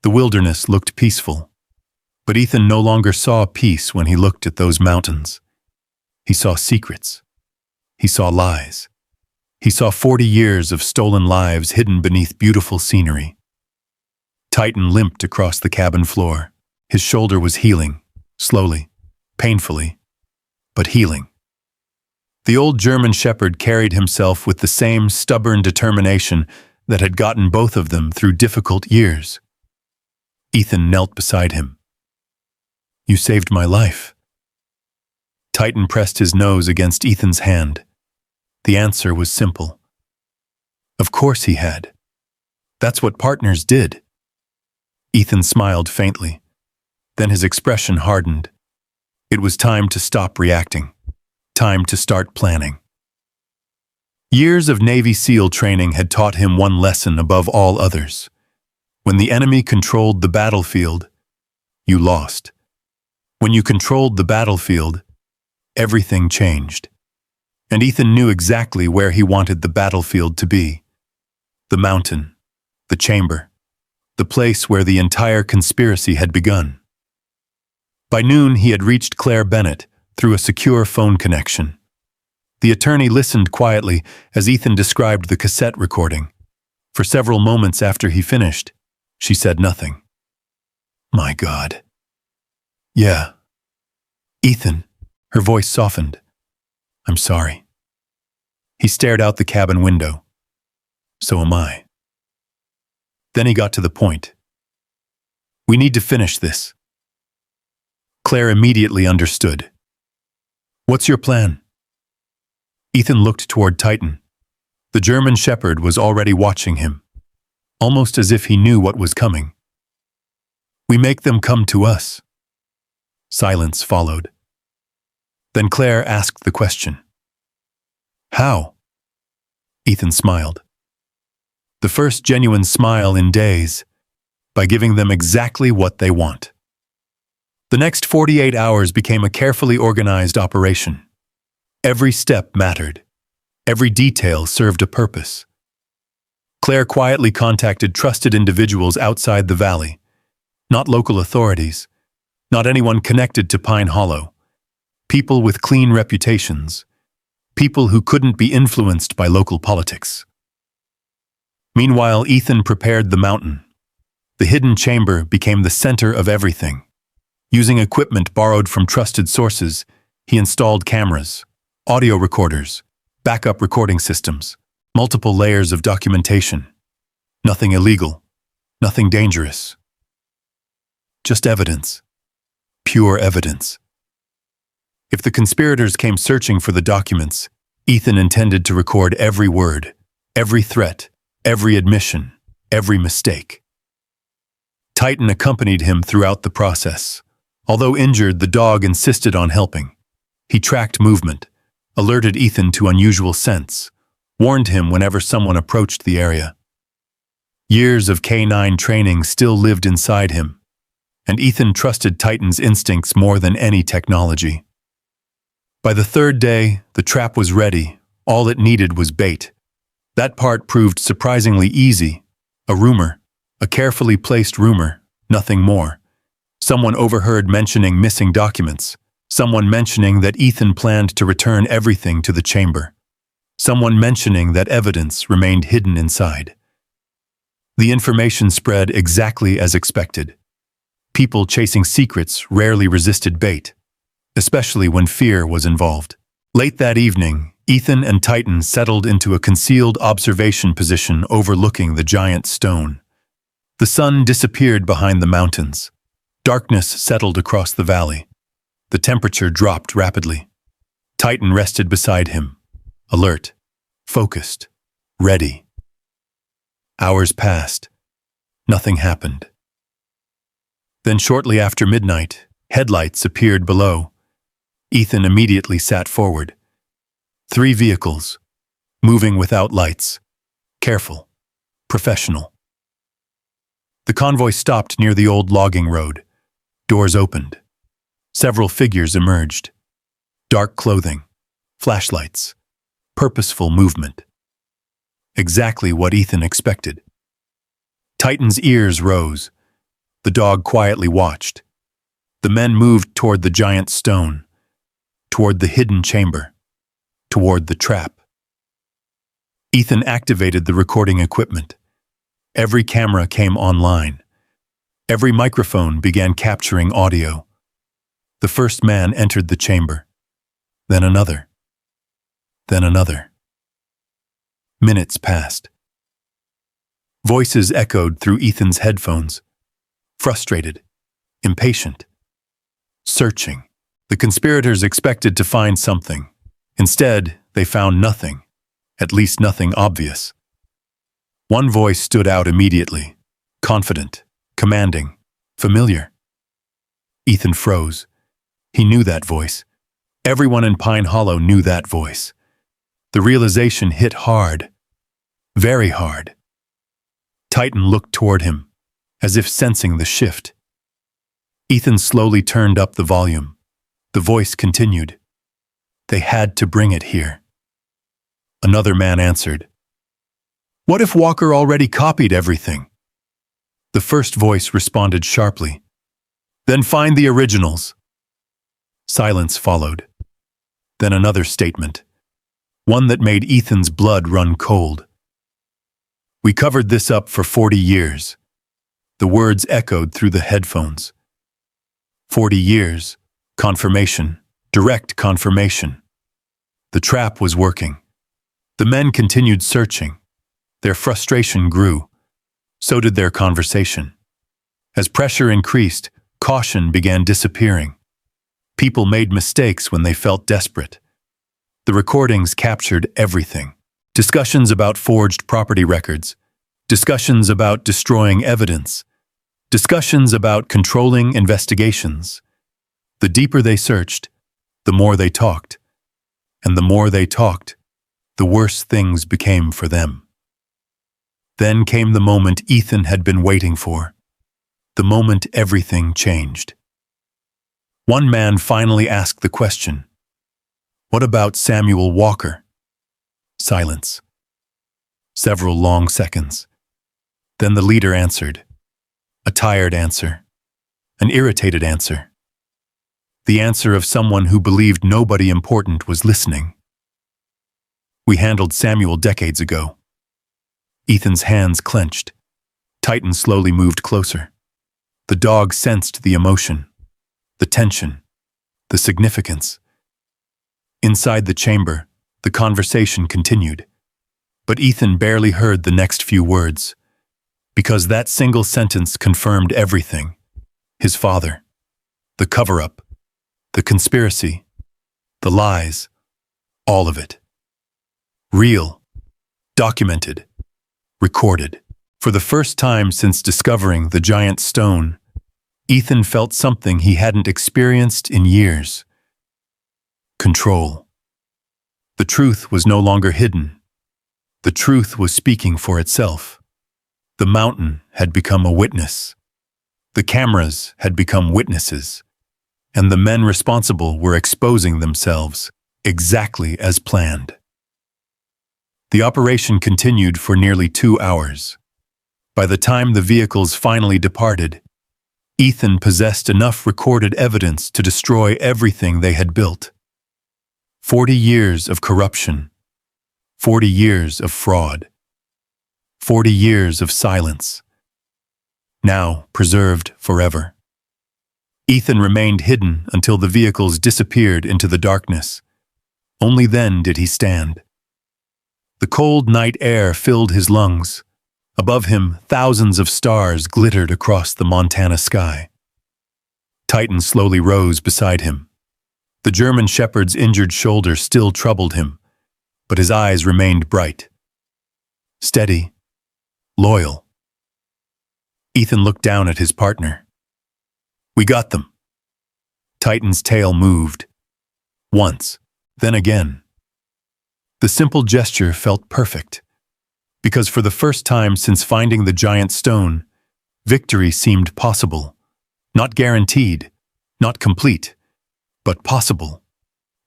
The wilderness looked peaceful, but Ethan no longer saw peace when he looked at those mountains. He saw secrets. He saw lies. He saw 40 years of stolen lives hidden beneath beautiful scenery. Titan limped across the cabin floor. His shoulder was healing, slowly, painfully, but healing. The old German shepherd carried himself with the same stubborn determination that had gotten both of them through difficult years. Ethan knelt beside him. "You saved my life." Titan pressed his nose against Ethan's hand. The answer was simple. Of course he had. That's what partners did. Ethan smiled faintly. Then his expression hardened. It was time to stop reacting. Time to start planning. Years of Navy SEAL training had taught him one lesson above all others. When the enemy controlled the battlefield, you lost. When you controlled the battlefield, everything changed. And Ethan knew exactly where he wanted the battlefield to be. The mountain, the chamber, the place where the entire conspiracy had begun. By noon, he had reached Claire Bennett through a secure phone connection. The attorney listened quietly as Ethan described the cassette recording. For several moments after he finished, she said nothing. "My God." "Yeah." "Ethan," her voice softened. "I'm sorry." He stared out the cabin window. "So am I." Then he got to the point. "We need to finish this." Claire immediately understood. "What's your plan?" Ethan looked toward Titan. The German shepherd was already watching him, almost as if he knew what was coming. "We make them come to us." Silence followed. Then Claire asked the question. "How?" Ethan smiled. The first genuine smile in days, by giving them exactly what they want. The next 48 hours became a carefully organized operation. Every step mattered. Every detail served a purpose. Claire quietly contacted trusted individuals outside the valley, not local authorities, not anyone connected to Pine Hollow. People with clean reputations, people who couldn't be influenced by local politics. Meanwhile, Ethan prepared the mountain. The hidden chamber became the center of everything. Using equipment borrowed from trusted sources, he installed cameras, audio recorders, backup recording systems, multiple layers of documentation. Nothing illegal, nothing dangerous. Just evidence. Pure evidence. If the conspirators came searching for the documents, Ethan intended to record every word, every threat, every admission, every mistake. Titan accompanied him throughout the process. Although injured, the dog insisted on helping. He tracked movement, alerted Ethan to unusual scents, warned him whenever someone approached the area. Years of K9 training still lived inside him, and Ethan trusted Titan's instincts more than any technology. By the third day, the trap was ready. All it needed was bait. That part proved surprisingly easy. A rumor, a carefully placed rumor, nothing more. Someone overheard mentioning missing documents. Someone mentioning that Ethan planned to return everything to the chamber. Someone mentioning that evidence remained hidden inside. The information spread exactly as expected. People chasing secrets rarely resisted bait, especially when fear was involved. Late that evening, Ethan and Titan settled into a concealed observation position overlooking the giant stone. The sun disappeared behind the mountains. Darkness settled across the valley. The temperature dropped rapidly. Titan rested beside him, alert, focused, ready. Hours passed. Nothing happened. Then shortly after midnight, headlights appeared below. Ethan immediately sat forward. 3 vehicles, moving without lights. Careful, professional. The convoy stopped near the old logging road. Doors opened. Several figures emerged. Dark clothing, flashlights, purposeful movement. Exactly what Ethan expected. Titan's ears rose. The dog quietly watched. The men moved toward the giant stone, toward the hidden chamber, toward the trap. Ethan activated the recording equipment. Every camera came online. Every microphone began capturing audio. The first man entered the chamber. Then another. Then another. Minutes passed. Voices echoed through Ethan's headphones. Frustrated, impatient, searching. The conspirators expected to find something. Instead, they found nothing, at least nothing obvious. One voice stood out immediately, confident, commanding, familiar. Ethan froze. He knew that voice. Everyone in Pine Hollow knew that voice. The realization hit hard, very hard. Titan looked toward him, as if sensing the shift. Ethan slowly turned up the volume. The voice continued. They had to bring it here. Another man answered. What if Walker already copied everything? The first voice responded sharply. Then find the originals. Silence followed. Then another statement. One that made Ethan's blood run cold. We covered this up for 40 years. The words echoed through the headphones. 40 years. Confirmation. Direct confirmation. The trap was working. The men continued searching. Their frustration grew. So did their conversation. As pressure increased, caution began disappearing. People made mistakes when they felt desperate. The recordings captured everything. Discussions about forged property records. Discussions about destroying evidence. Discussions about controlling investigations. The deeper they searched, the more they talked. And the more they talked, the worse things became for them. Then came the moment Ethan had been waiting for. The moment everything changed. One man finally asked the question. What about Samuel Walker? Silence. Several long seconds. Then the leader answered. A tired answer. An irritated answer. The answer of someone who believed nobody important was listening. We handled Samuel decades ago. Ethan's hands clenched. Titan slowly moved closer. The dog sensed the emotion, the tension, the significance. Inside the chamber, the conversation continued. But Ethan barely heard the next few words, because that single sentence confirmed everything. His father, the cover-up, the conspiracy, the lies, all of it. Real, documented, recorded. For the first time since discovering the giant stone, Ethan felt something he hadn't experienced in years. Control. The truth was no longer hidden. The truth was speaking for itself. The mountain had become a witness. The cameras had become witnesses. And the men responsible were exposing themselves exactly as planned. The operation continued for nearly 2 hours. By the time the vehicles finally departed, Ethan possessed enough recorded evidence to destroy everything they had built. 40 years of corruption, 40 years of fraud, 40 years of silence, now preserved forever. Ethan remained hidden until the vehicles disappeared into the darkness. Only then did he stand. The cold night air filled his lungs. Above him, thousands of stars glittered across the Montana sky. Titan slowly rose beside him. The German shepherd's injured shoulder still troubled him, but his eyes remained bright. Steady, loyal. Ethan looked down at his partner. "We got them." Titan's tail moved. Once, then again. The simple gesture felt perfect, because for the first time since finding the giant stone, victory seemed possible. Not guaranteed, not complete, but possible.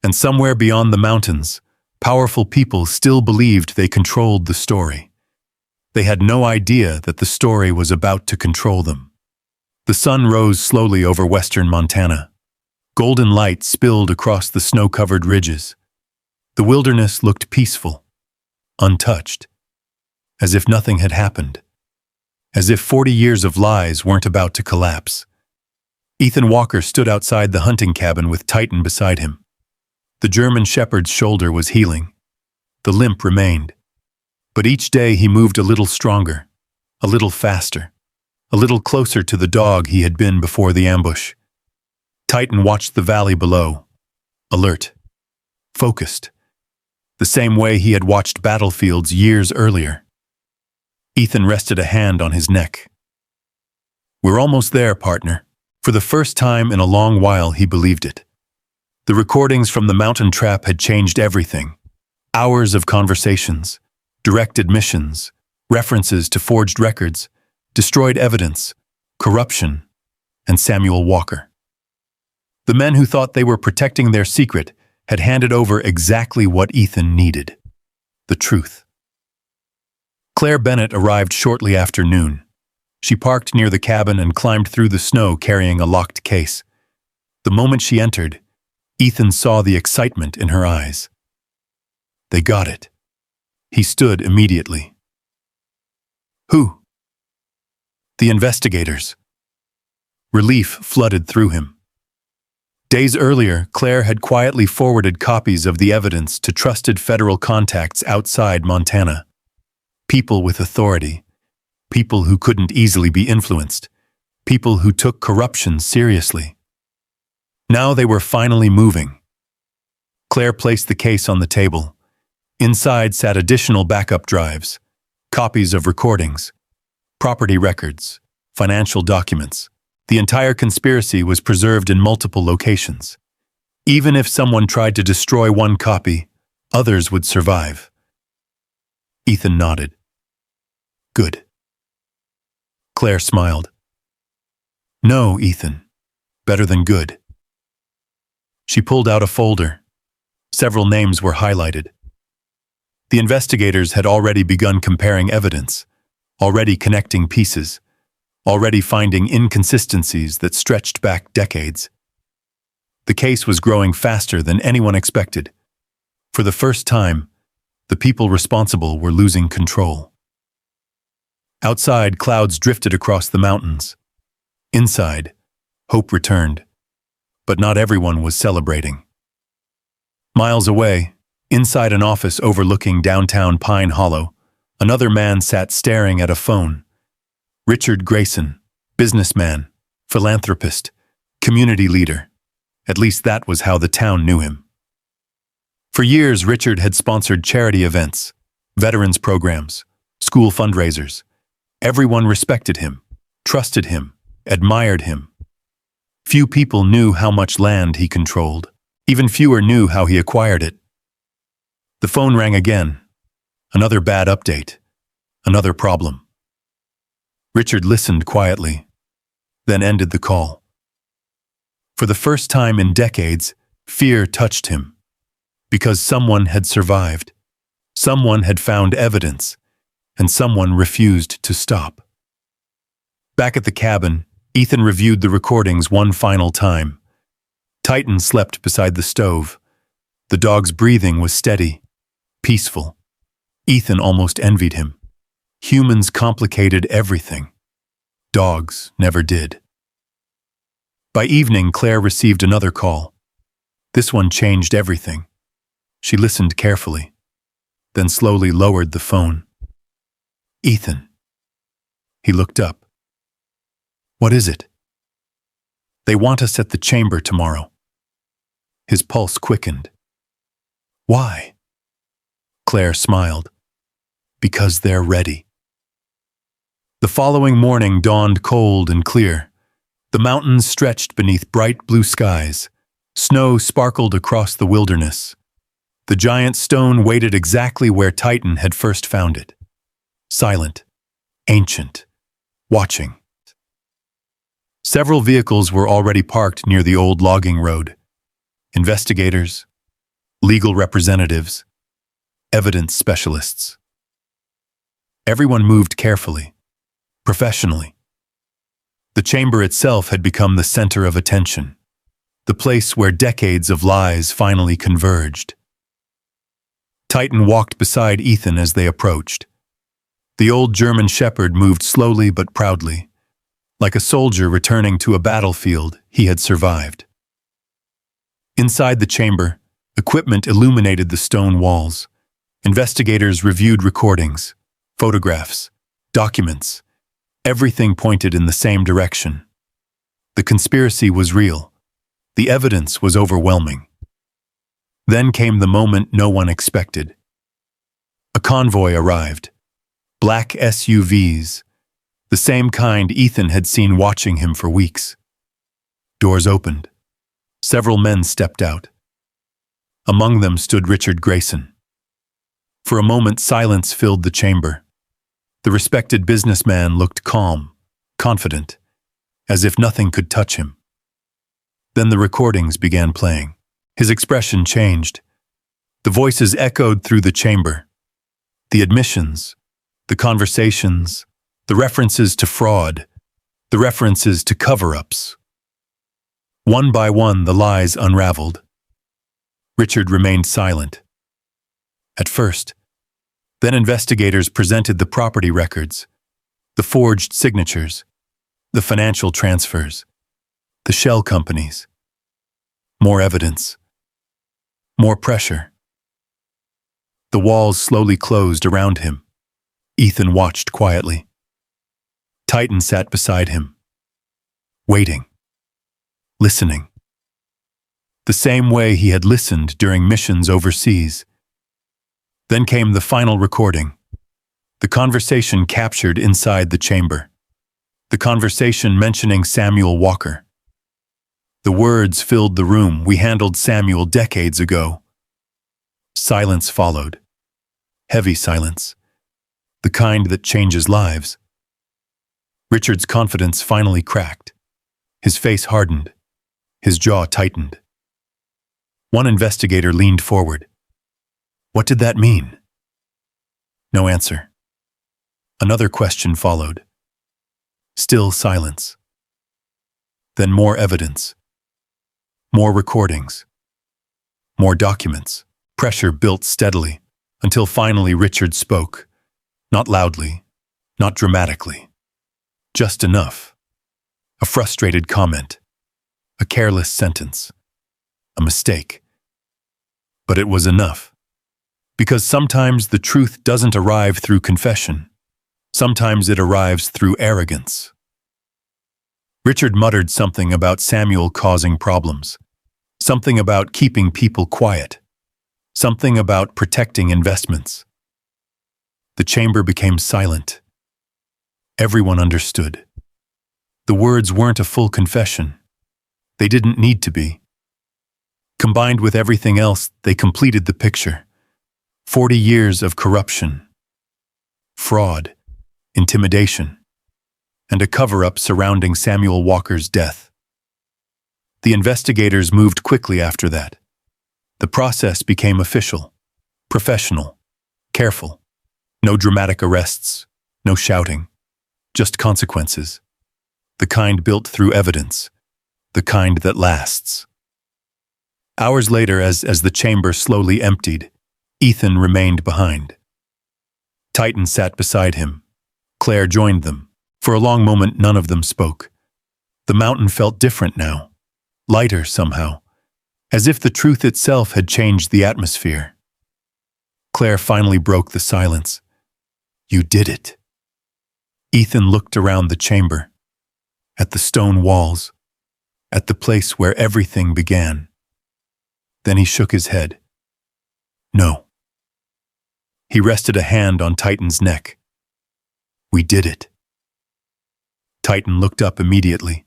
And somewhere beyond the mountains, powerful people still believed they controlled the story. They had no idea that the story was about to control them. The sun rose slowly over western Montana. Golden light spilled across the snow-covered ridges. The wilderness looked peaceful, untouched, as if nothing had happened, as if 40 years of lies weren't about to collapse. Ethan Walker stood outside the hunting cabin with Titan beside him. The German shepherd's shoulder was healing. The limp remained. But each day he moved a little stronger, a little faster, a little closer to the dog he had been before the ambush. Titan watched the valley below, alert, focused, the same way he had watched battlefields years earlier. Ethan rested a hand on his neck. "We're almost there, partner." For the first time in a long while, he believed it. The recordings from the mountain trap had changed everything. Hours of conversations, direct admissions, references to forged records, destroyed evidence, corruption, and Samuel Walker. The men who thought they were protecting their secret had handed over exactly what Ethan needed: the truth. Claire Bennett arrived shortly after noon. She parked near the cabin and climbed through the snow carrying a locked case. The moment she entered, Ethan saw the excitement in her eyes. They got it. He stood immediately. "Who?" "The investigators." Relief flooded through him. Days earlier, Claire had quietly forwarded copies of the evidence to trusted federal contacts outside Montana. People with authority. People who couldn't easily be influenced. People who took corruption seriously. Now they were finally moving. Claire placed the case on the table. Inside sat additional backup drives, copies of recordings, property records, financial documents. The entire conspiracy was preserved in multiple locations. Even if someone tried to destroy one copy, others would survive. Ethan nodded. "Good." Claire smiled. "No, Ethan. Better than good." She pulled out a folder. Several names were highlighted. The investigators had already begun comparing evidence, already connecting pieces, already finding inconsistencies that stretched back decades. The case was growing faster than anyone expected. For the first time, the people responsible were losing control. Outside, clouds drifted across the mountains. Inside, hope returned. But not everyone was celebrating. Miles away, inside an office overlooking downtown Pine Hollow, another man sat staring at a phone. Richard Grayson, businessman, philanthropist, community leader. At least that was how the town knew him. For years, Richard had sponsored charity events, veterans programs, school fundraisers. Everyone respected him, trusted him, admired him. Few people knew how much land he controlled. Even fewer knew how he acquired it. The phone rang again. Another bad update. Another problem. Richard listened quietly, then ended the call. For the first time in decades, fear touched him. Because someone had survived. Someone had found evidence, and someone refused to stop. Back at the cabin, Ethan reviewed the recordings one final time. Titan slept beside the stove. The dog's breathing was steady, peaceful. Ethan almost envied him. Humans complicated everything. Dogs never did. By evening, Claire received another call. This one changed everything. She listened carefully, then slowly lowered the phone. Ethan. He looked up. What is it? They want us at the chamber tomorrow. His pulse quickened. Why? Claire smiled. Because they're ready. The following morning dawned cold and clear. The mountains stretched beneath bright blue skies. Snow sparkled across the wilderness. The giant stone waited exactly where Titan had first found it. Silent, ancient, watching. Several vehicles were already parked near the old logging road. Investigators, legal representatives, evidence specialists. Everyone moved carefully, professionally. The chamber itself had become the center of attention, the place where decades of lies finally converged. Titan walked beside Ethan as they approached. The old German shepherd moved slowly but proudly, like a soldier returning to a battlefield he had survived. Inside the chamber, equipment illuminated the stone walls. Investigators reviewed recordings, photographs, documents. Everything pointed in the same direction. The conspiracy was real. The evidence was overwhelming. Then came the moment no one expected. A convoy arrived. Black SUVs, the same kind Ethan had seen watching him for weeks. Doors opened. Several men stepped out. Among them stood Richard Grayson. For a moment, silence filled the chamber. The respected businessman looked calm, confident, as if nothing could touch him. Then the recordings began playing. His expression changed. The voices echoed through the chamber. The admissions, the conversations, the references to fraud, the references to cover-ups. One by one, the lies unraveled. Richard remained silent. At first. Then investigators presented the property records, the forged signatures, the financial transfers, the shell companies. More evidence. More pressure. The walls slowly closed around him. Ethan watched quietly. Titan sat beside him, waiting, listening. The same way he had listened during missions overseas. Then came the final recording. The conversation captured inside the chamber. The conversation mentioning Samuel Walker. The words filled the room. We handled Samuel decades ago. Silence followed. Heavy silence. The kind that changes lives. Richard's confidence finally cracked. His face hardened. His jaw tightened. One investigator leaned forward. What did that mean? No answer. Another question followed. Still silence. Then more evidence. More recordings. More documents. Pressure built steadily, until finally Richard spoke. Not loudly, not dramatically. Just enough. A frustrated comment. A careless sentence. A mistake. But it was enough. Because sometimes the truth doesn't arrive through confession. Sometimes it arrives through arrogance. Richard muttered something about Samuel causing problems. Something about keeping people quiet. Something about protecting investments. The chamber became silent. Everyone understood. The words weren't a full confession. They didn't need to be. Combined with everything else, they completed the picture. 40 years of corruption, fraud, intimidation, and a cover-up surrounding Samuel Walker's death. The investigators moved quickly after that. The process became official, professional, careful. No dramatic arrests, no shouting, just consequences. The kind built through evidence, the kind that lasts. Hours later, as the chamber slowly emptied, Ethan remained behind. Titan sat beside him. Claire joined them. For a long moment, none of them spoke. The mountain felt different now, lighter somehow, as if the truth itself had changed the atmosphere. Claire finally broke the silence. "You did it." Ethan looked around the chamber, at the stone walls, at the place where everything began. Then he shook his head. "No." He rested a hand on Titan's neck. "We did it." Titan looked up immediately.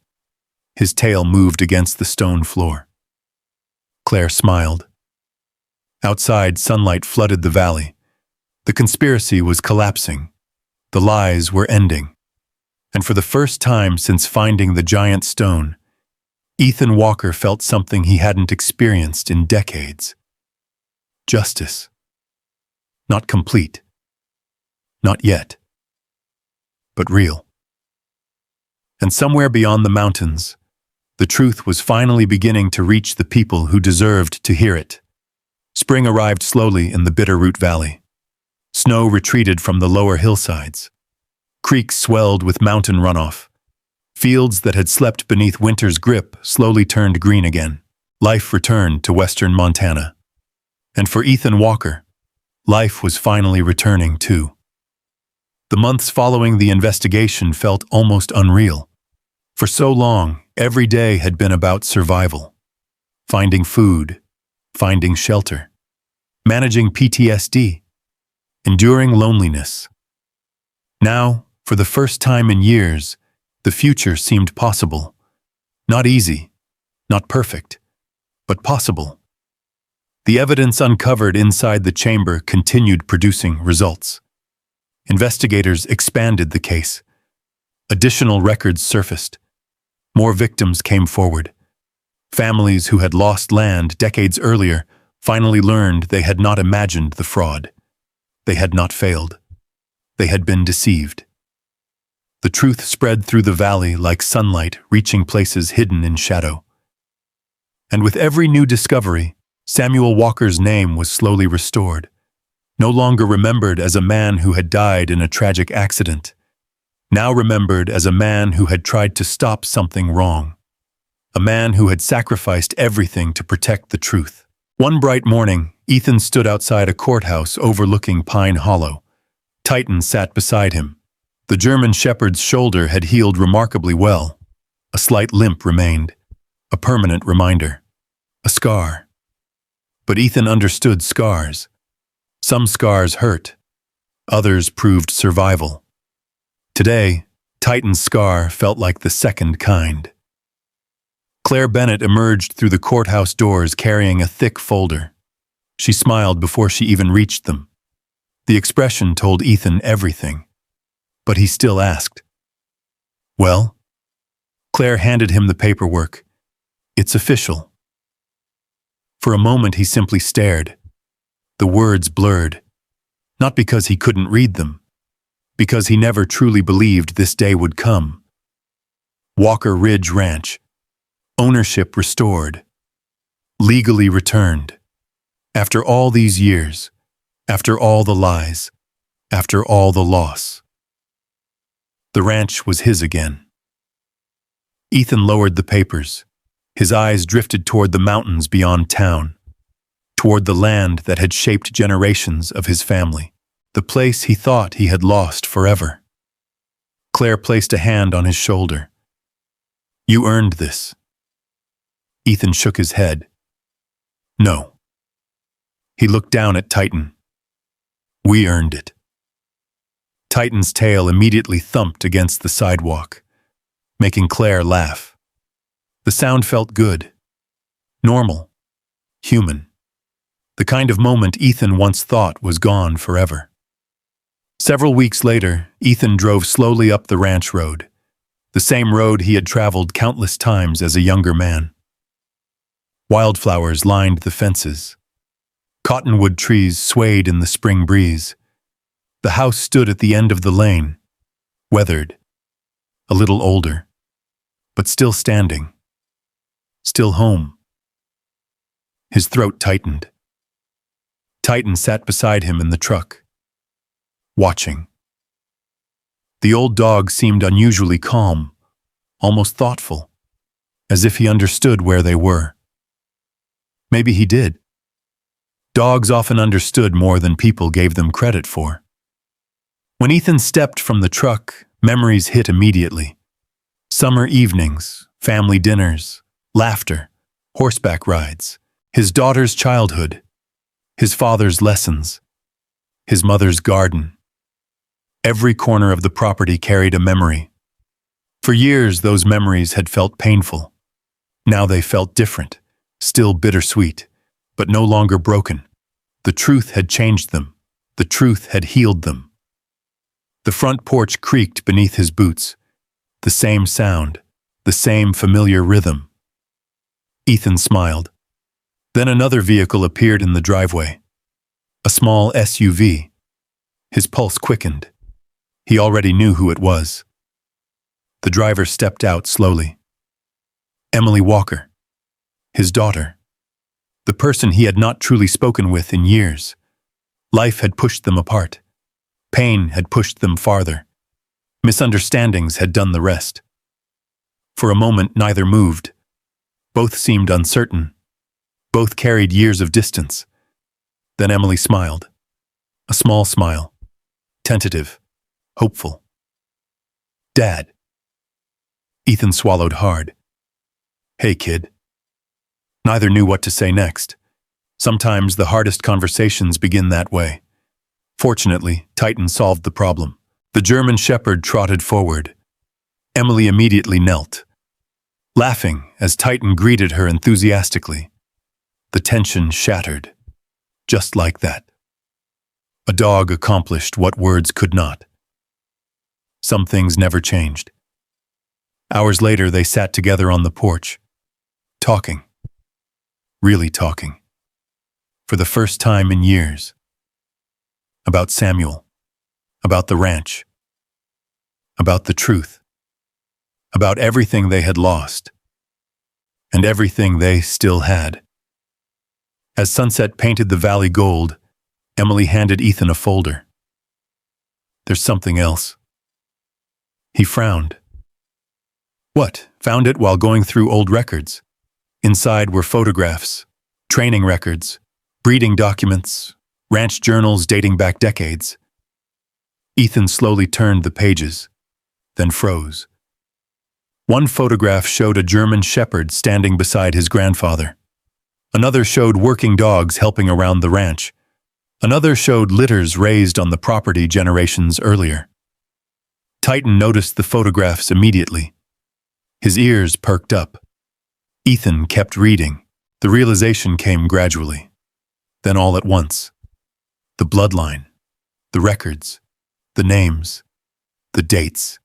His tail moved against the stone floor. Claire smiled. Outside, sunlight flooded the valley. The conspiracy was collapsing. The lies were ending. And for the first time since finding the giant stone, Ethan Walker felt something he hadn't experienced in decades. Justice. Not complete. Not yet. But real. And somewhere beyond the mountains, the truth was finally beginning to reach the people who deserved to hear it. Spring arrived slowly in the Bitterroot Valley. Snow retreated from the lower hillsides. Creeks swelled with mountain runoff. Fields that had slept beneath winter's grip slowly turned green again. Life returned to western Montana. And for Ethan Walker, life was finally returning too. The months following the investigation felt almost unreal. For so long, every day had been about survival. Finding food, finding shelter, managing PTSD, enduring loneliness. Now, for the first time in years, the future seemed possible. Not easy, not perfect, but possible. The evidence uncovered inside the chamber continued producing results. Investigators expanded the case. Additional records surfaced. More victims came forward. Families who had lost land decades earlier finally learned they had not imagined the fraud. They had not failed. They had been deceived. The truth spread through the valley like sunlight reaching places hidden in shadow. And with every new discovery, Samuel Walker's name was slowly restored. No longer remembered as a man who had died in a tragic accident. Now remembered as a man who had tried to stop something wrong. A man who had sacrificed everything to protect the truth. One bright morning, Ethan stood outside a courthouse overlooking Pine Hollow. Titan sat beside him. The German shepherd's shoulder had healed remarkably well. A slight limp remained, a permanent reminder, a scar. But Ethan understood scars. Some scars hurt, others proved survival. Today, Titan's scar felt like the second kind. Claire Bennett emerged through the courthouse doors carrying a thick folder. She smiled before she even reached them. The expression told Ethan everything. But he still asked. "Well?" Claire handed him the paperwork. "It's official." For a moment he simply stared. The words blurred. Not because he couldn't read them. Because he never truly believed this day would come. Walker Ridge Ranch. Ownership restored. Legally returned. After all these years. After all the lies. After all the loss. The ranch was his again. Ethan lowered the papers. His eyes drifted toward the mountains beyond town, toward the land that had shaped generations of his family, the place he thought he had lost forever. Claire placed a hand on his shoulder. "You earned this." Ethan shook his head. "No." He looked down at Titan. "We earned it." Titan's tail immediately thumped against the sidewalk, making Claire laugh. The sound felt good, normal, human. The kind of moment Ethan once thought was gone forever. Several weeks later, Ethan drove slowly up the ranch road, the same road he had traveled countless times as a younger man. Wildflowers lined the fences. Cottonwood trees swayed in the spring breeze. The house stood at the end of the lane, weathered, a little older, but still standing, still home. His throat tightened. Titan sat beside him in the truck, watching. The old dog seemed unusually calm, almost thoughtful, as if he understood where they were. Maybe he did. Dogs often understood more than people gave them credit for. When Ethan stepped from the truck, memories hit immediately. Summer evenings, family dinners, laughter, horseback rides, his daughter's childhood, his father's lessons, his mother's garden. Every corner of the property carried a memory. For years, those memories had felt painful. Now they felt different, still bittersweet, but no longer broken. The truth had changed them. The truth had healed them. The front porch creaked beneath his boots. The same sound, the same familiar rhythm. Ethan smiled. Then another vehicle appeared in the driveway. A small SUV. His pulse quickened. He already knew who it was. The driver stepped out slowly. Emily Walker, his daughter. The person he had not truly spoken with in years. Life had pushed them apart. Pain had pushed them farther. Misunderstandings had done the rest. For a moment, neither moved. Both seemed uncertain. Both carried years of distance. Then Emily smiled. A small smile. Tentative. Hopeful. Dad. Ethan swallowed hard. Hey, kid. Neither knew what to say next. Sometimes the hardest conversations begin that way. Fortunately, Titan solved the problem. The German shepherd trotted forward. Emily immediately knelt, laughing as Titan greeted her enthusiastically. The tension shattered. Just like that. A dog accomplished what words could not. Some things never changed. Hours later, they sat together on the porch, talking. Really talking. For the first time in years. About Samuel. About the ranch. About the truth. About everything they had lost. And everything they still had. As sunset painted the valley gold, Emily handed Ethan a folder. There's something else. He frowned. What? Found it while going through old records. Inside were photographs, training records, breeding documents, ranch journals dating back decades. Ethan slowly turned the pages, then froze. One photograph showed a German shepherd standing beside his grandfather. Another showed working dogs helping around the ranch. Another showed litters raised on the property generations earlier. Titan noticed the photographs immediately. His ears perked up. Ethan kept reading. The realization came gradually. Then all at once. The bloodline, the records, the names, the dates.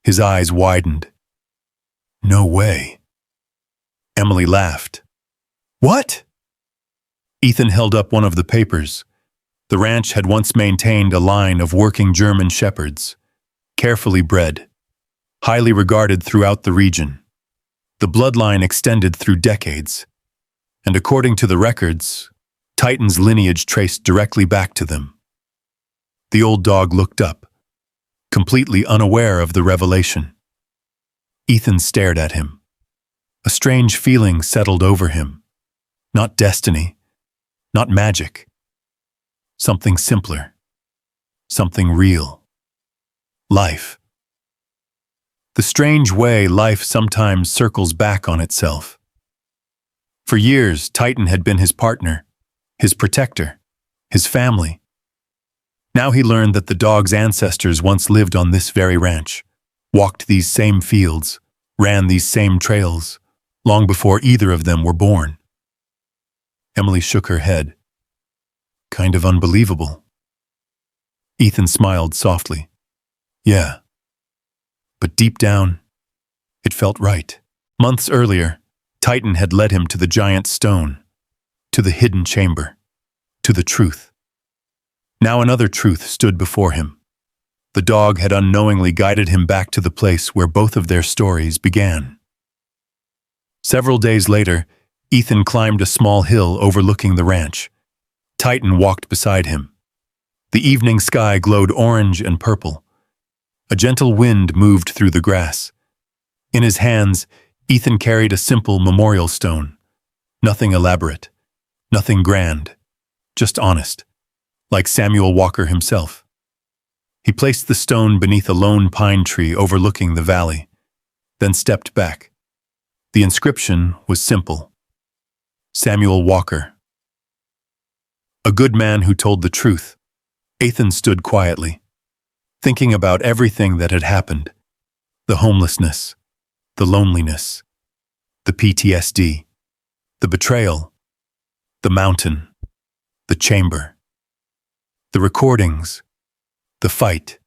His eyes widened. No way. Emily laughed. What? Ethan held up one of the papers. The ranch had once maintained a line of working German shepherds, carefully bred, highly regarded throughout the region. The bloodline extended through decades, and according to the records, Titan's lineage traced directly back to them. The old dog looked up, completely unaware of the revelation. Ethan stared at him. A strange feeling settled over him. Not destiny, not magic. Something simpler. Something real. Life. The strange way life sometimes circles back on itself. For years, Titan had been his partner, his protector, his family. Now he learned that the dog's ancestors once lived on this very ranch, walked these same fields, ran these same trails, long before either of them were born. Emily shook her head. Kind of unbelievable. Ethan smiled softly. Yeah. But deep down, it felt right. Months earlier, Titan had led him to the giant stone, to the hidden chamber, to the truth. Now another truth stood before him. The dog had unknowingly guided him back to the place where both of their stories began. Several days later, Ethan climbed a small hill overlooking the ranch. Titan walked beside him. The evening sky glowed orange and purple. A gentle wind moved through the grass. In his hands, Ethan carried a simple memorial stone. Nothing elaborate, nothing grand, just honest, like Samuel Walker himself. He placed the stone beneath a lone pine tree overlooking the valley, then stepped back. The inscription was simple. Samuel Walker. A good man who told the truth. Ethan stood quietly, thinking about everything that had happened. The homelessness, the loneliness, the PTSD, the betrayal, the mountain, the chamber, the recordings, the fight,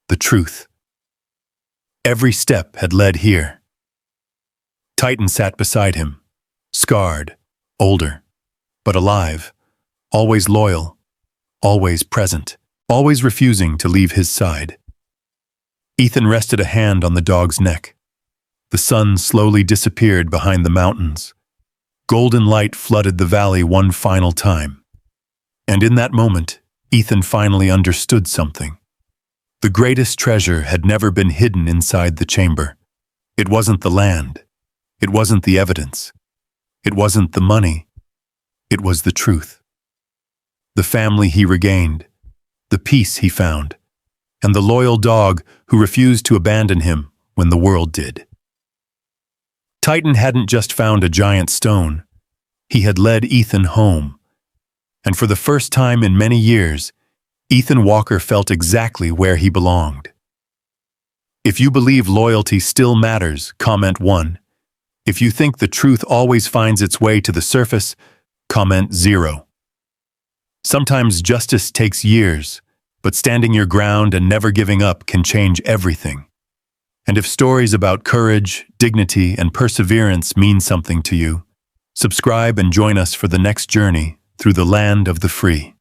the truth. Every step had led here. Titan sat beside him, scarred, older, but alive, always loyal, always present, always refusing to leave his side. Ethan rested a hand on the dog's neck. The sun slowly disappeared behind the mountains. Golden light flooded the valley one final time. And in that moment, Ethan finally understood something. The greatest treasure had never been hidden inside the chamber. It wasn't the land. It wasn't the evidence. It wasn't the money. It was the truth. The family he regained, the peace he found, and the loyal dog who refused to abandon him when the world did. Titan hadn't just found a giant stone. He had led Ethan home. And for the first time in many years, Ethan Walker felt exactly where he belonged. If you believe loyalty still matters, comment 1. If you think the truth always finds its way to the surface, comment 0. Sometimes justice takes years, but standing your ground and never giving up can change everything. And if stories about courage, dignity, and perseverance mean something to you, subscribe and join us for the next journey through the land of the free.